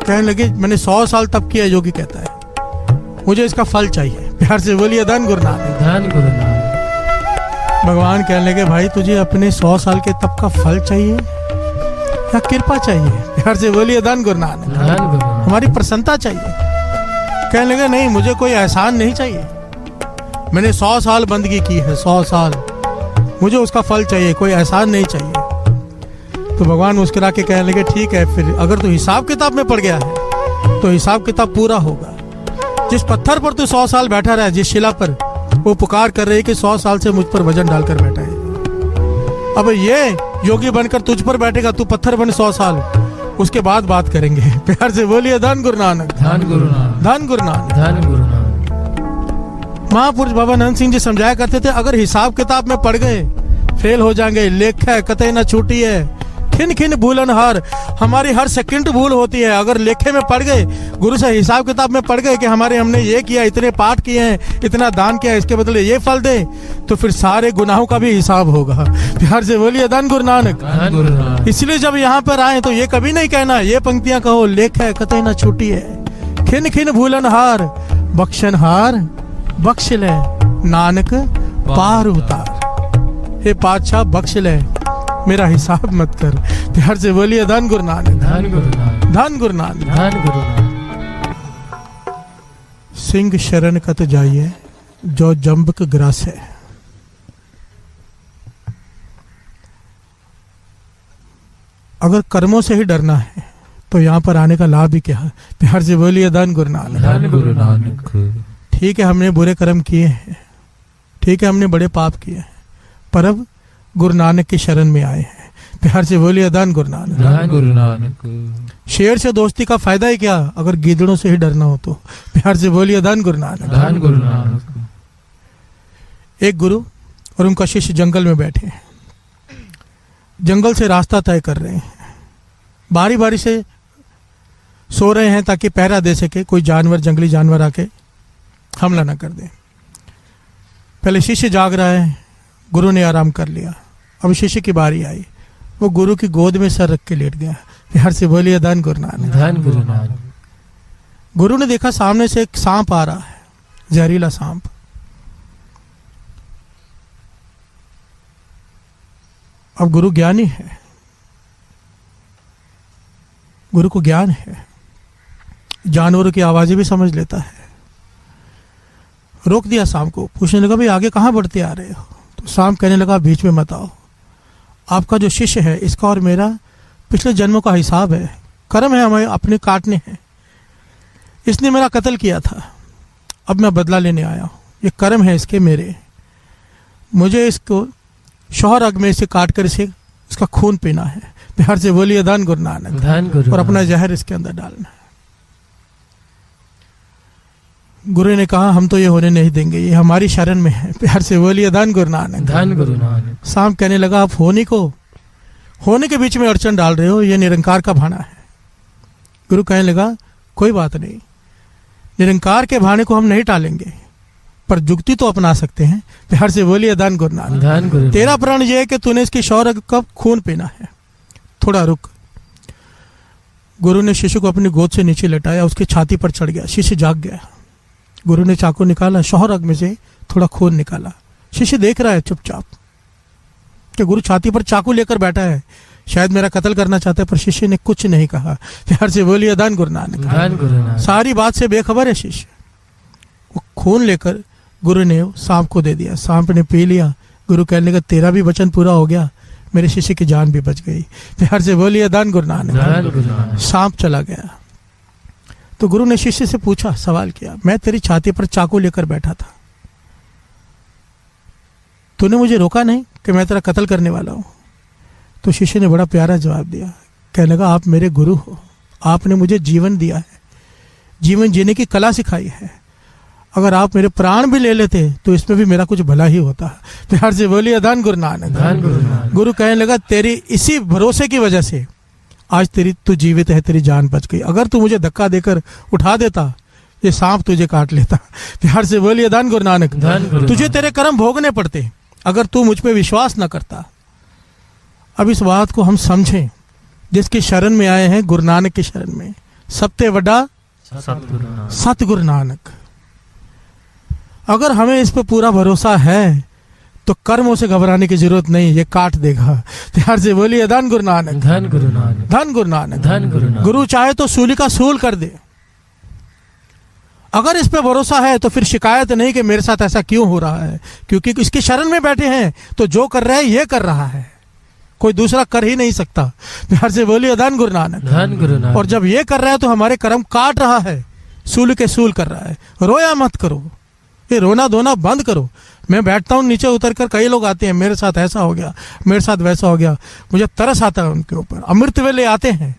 कहने लगे मैंने 100 साल तप किया। योगी कहता है मुझे इसका फल चाहिए। प्यार से बोलिए धन गुरु नानक। धन गुरु नानक। भगवान कहने लगे भाई तुझे अपने 100 साल के तप का फल चाहिए या कृपा चाहिए? प्यार से बोलिए धन गुरु नानक। धन गुरु नानक। हमारी प्रसन्नता चाहिए। कहने लगे नहीं, मुझे कोई एहसान नहीं चाहिए। मैंने 100 साल बंदगी की है, 100 साल मुझे उसका फल चाहिए, कोई एहसान नहीं चाहिए। तो भगवान मुस्कुरा के कहने लगे ठीक है, फिर अगर तू हिसाब किताब में पड़ गया है तो हिसाब किताब पूरा होगा। जिस पत्थर पर तू 100 साल बैठा रहा है, जिस शिला पर, वो पुकार कर रही है कि 100 साल से मुझ पर वजन डालकर बैठा है। अब ये योगी बनकर तुझ पर बैठेगा, तू पत्थर बन 100 साल, उसके बाद बात करेंगे। प्यार से बोलिए धन गुरु नानक, धन गुरु नानक, धन गुरु नानक। धन गुरु नानक। महापुरुष बाबा नंद सिंह जी समझाया करते थे, अगर हिसाब किताब में पड़ गए फेल हो जाएंगे। लेख है कतई न छूटी है, खिन खिन भूलन हार। हमारी हर सेकंड भूल होती है। अगर लेखे में पड़ गए, गुरु से हिसाब किताब में पड़ गए कि हमने ये किया, इतने पाठ किए हैं, इतना दान किया, इसके बदले ये फल दे, तो फिर सारे गुनाहों का भी हिसाब होगा। प्यार से बोलिए धन गुरु नानक, धन गुरु नानक। इसलिए जब यहाँ पर आए तो ये कभी नहीं कहना, ये पंक्तियां कहो, लेख है कतई न छूटी है, खिन खिन भूलन हार, बख्शन हार बख्श ले, नानक पार उतार। हे पातशाह बख्श ले, मेरा हिसाब मत कर। प्यार से बोलिए धन गुरु नानक, धन गुरु नानक, धन गुरु नानक। धन गुरु नानक। सिंह शरण कत जाइए, जो जम्बक ग्रास है। अगर कर्मों से ही डरना है तो यहाँ पर आने का लाभ ही क्या है। प्यार से बोलिए धन गुरु नानक, धन गुरु नानक। ठीक है हमने बुरे कर्म किए हैं, ठीक है हमने बड़े पाप किए हैं, पर अब गुरु नानक की शरण में आए हैं। प्यार से बोलिए धन गुरु नानक, धन गुरु नानक। शेर से दोस्ती का फायदा ही क्या अगर गीदड़ों से ही डरना हो तो। प्यार से बोलिए धन गुरु नानक, धन गुरु नानक। एक गुरु और उनका शिष्य जंगल में बैठे हैं, जंगल से रास्ता तय कर रहे हैं, बारी बारी से सो रहे हैं ताकि पहरा दे सके, कोई जानवर, जंगली जानवर आके हमला ना कर दे। पहले शिष्य जाग रहा है, गुरु ने आराम कर लिया। अब शिष्य की बारी आई, वो गुरु की गोद में सर रख के लेट गया। प्यार से बोलिए धन गुरु नानक, धन गुरु नानक। गुरु ने देखा सामने से एक सांप आ रहा है, जहरीला सांप। अब गुरु ज्ञानी है, गुरु को ज्ञान है, जानवरों की आवाजें भी समझ लेता है। रोक दिया सांप को, पूछने लगा भाई आगे कहाँ बढ़ते आ रहे हो। तो सांप कहने लगा बीच में मत आओ, आपका जो शिष्य है इसका और मेरा पिछले जन्मों का हिसाब है, कर्म है हमें अपने काटने हैं। इसने मेरा कत्ल किया था, अब मैं बदला लेने आया हूँ, ये कर्म है इसके मेरे, मुझे इसको शौहर अग में इसे काट कर इसे इसका खून पीना है। प्यार से बोलिए धन गुरु नानक, धन गुरु और अपना नानक। जहर इसके अंदर डालना है। गुरु ने कहा हम तो ये होने नहीं देंगे, ये हमारी शरण में है। प्यार से बोलिए धन गुरु नानक, धन गुरु नानक। सांप कहने लगा आप होने के बीच में अड़चन डाल रहे हो, ये निरंकार का भाना है। गुरु कहने लगा कोई बात नहीं, निरंकार के भाने को हम नहीं टालेंगे, पर जुक्ति तो अपना सकते हैं। प्यार से बोलिए धन गुरु नानक, धन गुरु नानक। तेरा प्रण यह है कि तूने इसकी शौर्य का खून पीना है, थोड़ा रुक। गुरु ने शिष्य को अपनी गोद से नीचे लटाया, उसकी छाती पर चढ़ गया, शिष्य जाग गया। गुरु ने चाकू निकाला, शौहर अग में से थोड़ा खून निकाला। शिष्य देख रहा है चुपचाप कि गुरु छाती पर चाकू लेकर बैठा है, शायद मेरा कत्ल करना चाहता है, पर शिष्य ने कुछ नहीं कहा। प्यार से बोलिए धन गुरु नानक, धन गुरु नानक। सारी बात से बेखबर है शिष्य। वो खून लेकर गुरु ने सांप को दे दिया, सांप ने पी लिया। गुरु कहने लगा तेरा भी वचन पूरा हो गया, मेरे शिष्य की जान भी बच गई। प्यार से बोलिए धन गुरु नानक, धन गुरु नानक। सांप चला गया। तो गुरु ने शिष्य से पूछा, सवाल किया, मैं तेरी छाती पर चाकू लेकर बैठा था, तूने मुझे रोका नहीं कि मैं तेरा कत्ल करने वाला हूं। तो शिष्य ने बड़ा प्यारा जवाब दिया, कहने लगा आप मेरे गुरु हो, आपने मुझे जीवन दिया है, जीवन जीने की कला सिखाई है। अगर आप मेरे प्राण भी ले लेते तो इसमें भी मेरा कुछ भला ही होता। प्यार से बोलिए धन गुरु नानक, धन गुरु नानक। गुरु कहने लगा तेरी इसी भरोसे की वजह से आज तू जीवित है, तेरी जान बच गई। अगर तू मुझे धक्का देकर उठा देता, ये सांप तुझे काट लेता। प्यार से बोलिए धन गुरु नानक, धन गुरु तुझे नानक। तेरे कर्म भोगने पड़ते अगर तू मुझ पे विश्वास न करता। अब इस बात को हम समझें, जिसकी शरण में आए हैं, गुरु नानक की शरण में, सबसे बड़ा सतगुरु नानक। सतगुरु नानक। अगर हमें इस पर पूरा भरोसा है तो कर्मों से घबराने की जरूरत नहीं, ये काट देगा। प्यार से बोलिए धन गुरु नानक, धन गुरु नानक। धन गुरु नानक। धन गुरु नानक। गुरु चाहे तो सूली का सूल कर दे, अगर इस पे भरोसा है तो फिर शिकायत नहीं कि मेरे साथ ऐसा क्यों हो रहा है, क्योंकि इसकी शरण में बैठे हैं तो जो कर रहे हैं ये कर रहा है, कोई दूसरा कर ही नहीं सकता। प्यार से बोलिए धन गुरु नानक। धन गुरु नानक। और जब ये कर रहा है तो हमारे कर्म काट रहा है, सूल के सूल कर रहा है। रोया मत करो, ये रोना धोना बंद करो। मैं बैठता हूँ नीचे उतर कर, कई लोग आते हैं मेरे साथ ऐसा हो गया, मेरे साथ वैसा हो गया, मुझे तरस आता है उनके ऊपर। अमृत वेले आते हैं,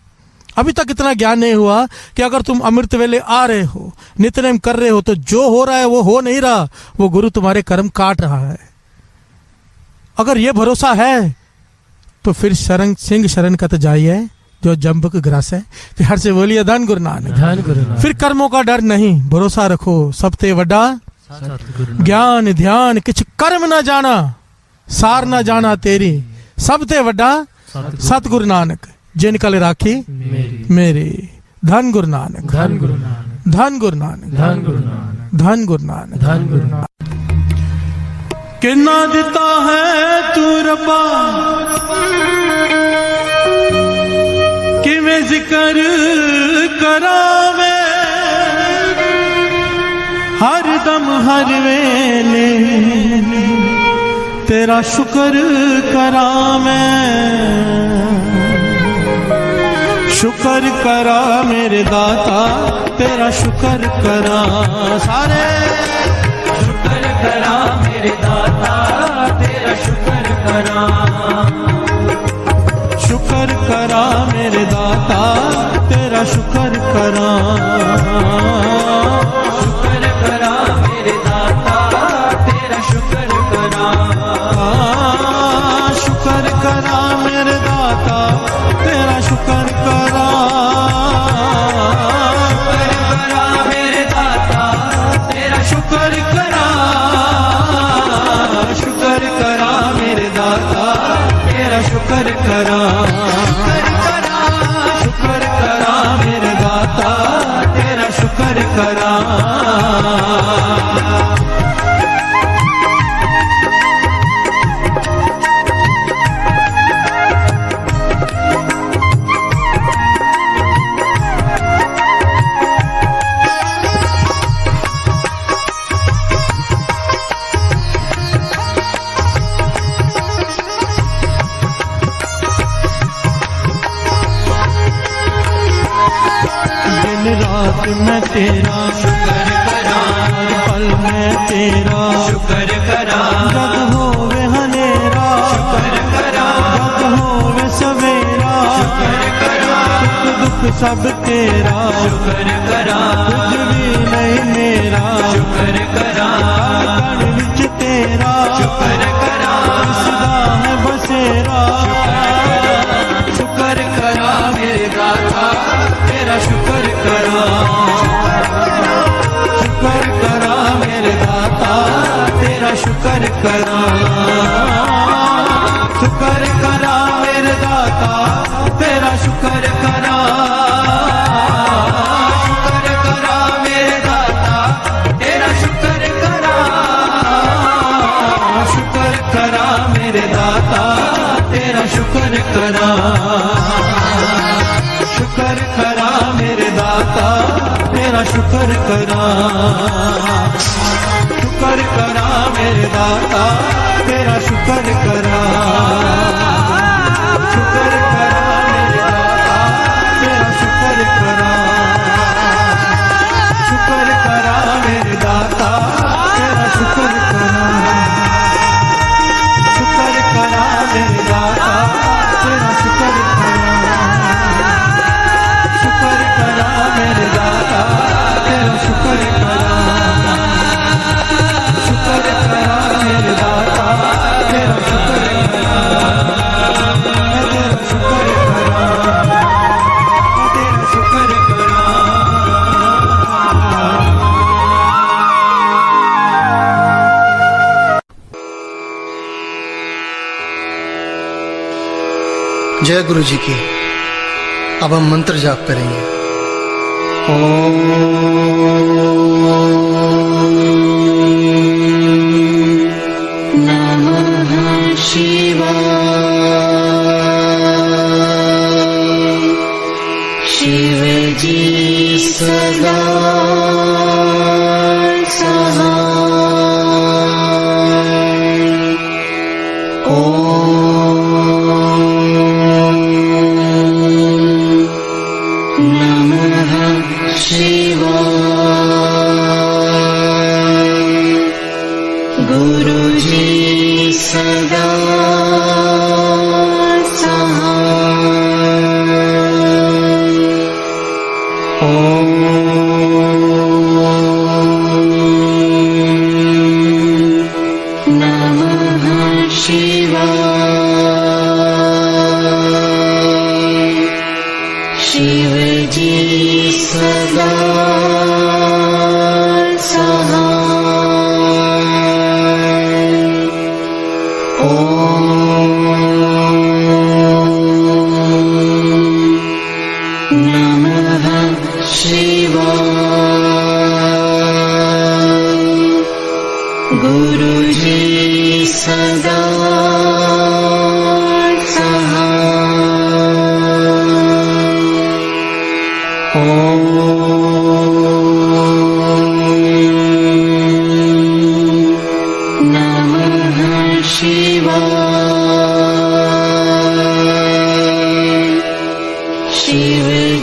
अभी तक इतना ज्ञान नहीं हुआ कि अगर तुम अमृत वेले आ रहे हो, नित्यनेम कर रहे हो, तो जो हो रहा है वो हो नहीं रहा, वो गुरु तुम्हारे कर्म काट रहा है। अगर ये भरोसा है तो फिर शरण सिंह शरण कत जाइए जो जम्बक ग्रास है। प्यार से बोलिए धन गुरु नानक। धन गुरु नानक। फिर कर्मों का डर नहीं, भरोसा रखो सब ते वड्डा सतगुरु नानक। ज्ञान ध्यान किछ कर्म न जाना, सार न जाना तेरी, सब ते वड्डा सतगुरु नानक, जिन कल राखी मेरी। धन गुरु नानक। धन गुरु नानक। धन गुरु नानक। धन गुरु नानक। धन गुरु नानक। धन गुरु नानक। किन्ना दिता है तू रब्बा, किवें जिक्र करावे, हर दम हर वेले तेरा शुक्र करावे। शुक्र करा मेरे दाता, तेरा शुक्र करा। सारे शुक्र करा मेरे दाता, तेरा शुक्र करा। शुक्र करा मेरे दाता, तेरा शुक्र करा। शुक्र करा मेरे दाता, तेरा शुक्र करा। शुक्र करा मेरे दाता, तेरा शुक्र करा। शुक्र करा मेरे दाता, तेरा शुक्र करा। शुक्र करा मेरे दाता, तेरा शुक्र करा। शुक्र करा मेरे दाता, तेरा शुक्र करा। रात में तेरा शुक्र करा, पल में तेरा शुक्र करा। जग होवे हनेरा शुक्र करा, जग होवे सवेरा शुक्र करा। सुख दुख सब तेरा शुक्र करा, कुछ भी नहीं मेरा शुक्र करा। कण विच तेरा शुक्र करा, सदा है बसेरा शुक्र करा मेरे दाता, तेरा शुक्र करा। शुक्र करा मेरे दाता, तेरा शुक्र करा। शुक्र करा मेरे दाता, तेरा शुक्र करा। शुक्र करा मेरे दाता, तेरा शुक्र करा। शुक्र करा मेरे दाता, तेरा शुक्र करा। शुक्र करा मेरे दाता, तेरा शुक्र करा। शुक्र करा मेरे दाता, तेरा शुक्र करा। शुक्र करा मेरे दाता, तेरा शुक्र करा। शुक्र करा मेरे दाता, तेरा शुक्र करा। शुक्र करा मेरे दाता, तेरा शुक्र करा। शुक्र करा मेरे दाता, तेरा शुक्र करा। शुक्र करा मेरे दाता, तेरा शुक्र करा। तेरा शुक्र करा, तेरा शुक्र करा। जय गुरु जी की। अब हम मंत्र जाप करेंगे। नमः शिवाय। शिव जी सदा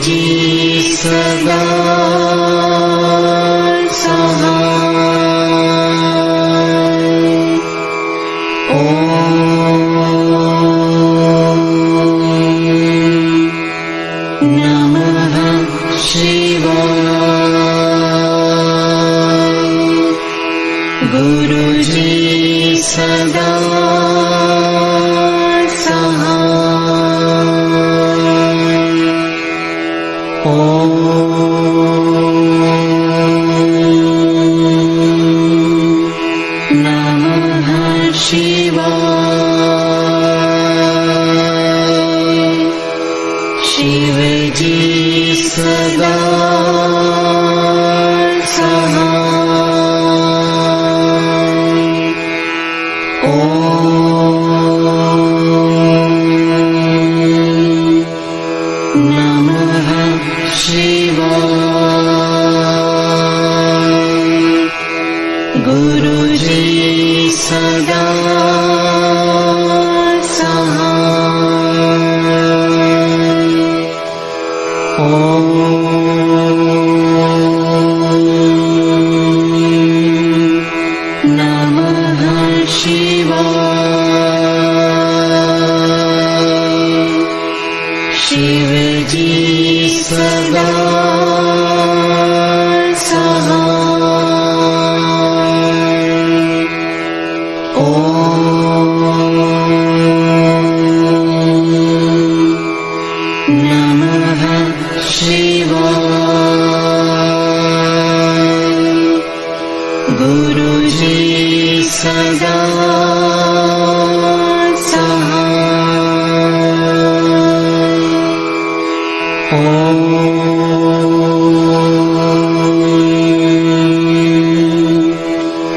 जी सदा सहाय। नमः शिवाय। गुरुजी सदा सहाय। नमः शिवाय। शिवजी सदा नमः शिवाय। गुरुजी सदा सहाय। नमः शिवाय। शिवजी सदा नमः शिवाय। गुरुजी सदा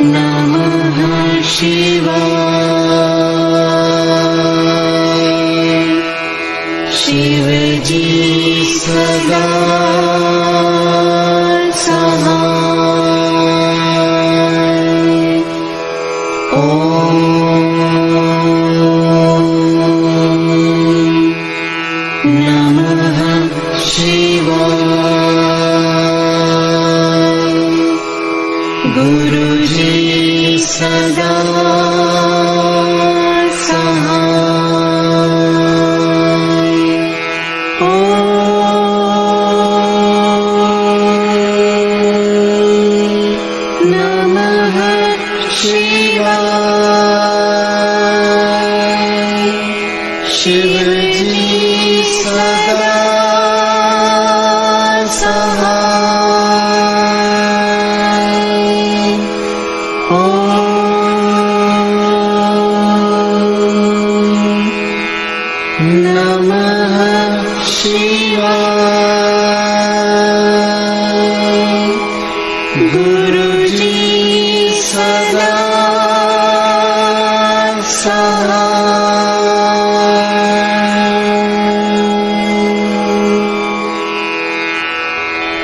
नमः शिवाय। शिवजी सदा नमः शिवाय। गुरुजी सदा नमः शिवाय। शिवजी सदा सहाय। नमः शिवाय। गुरुजी सदा सहाय।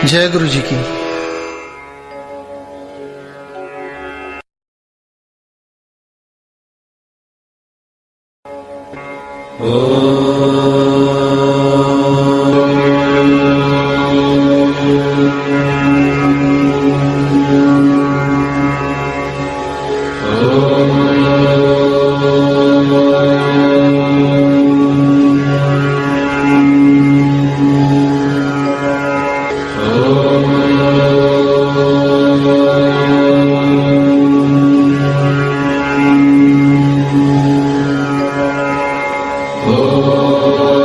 जय गुरु जी की। Oh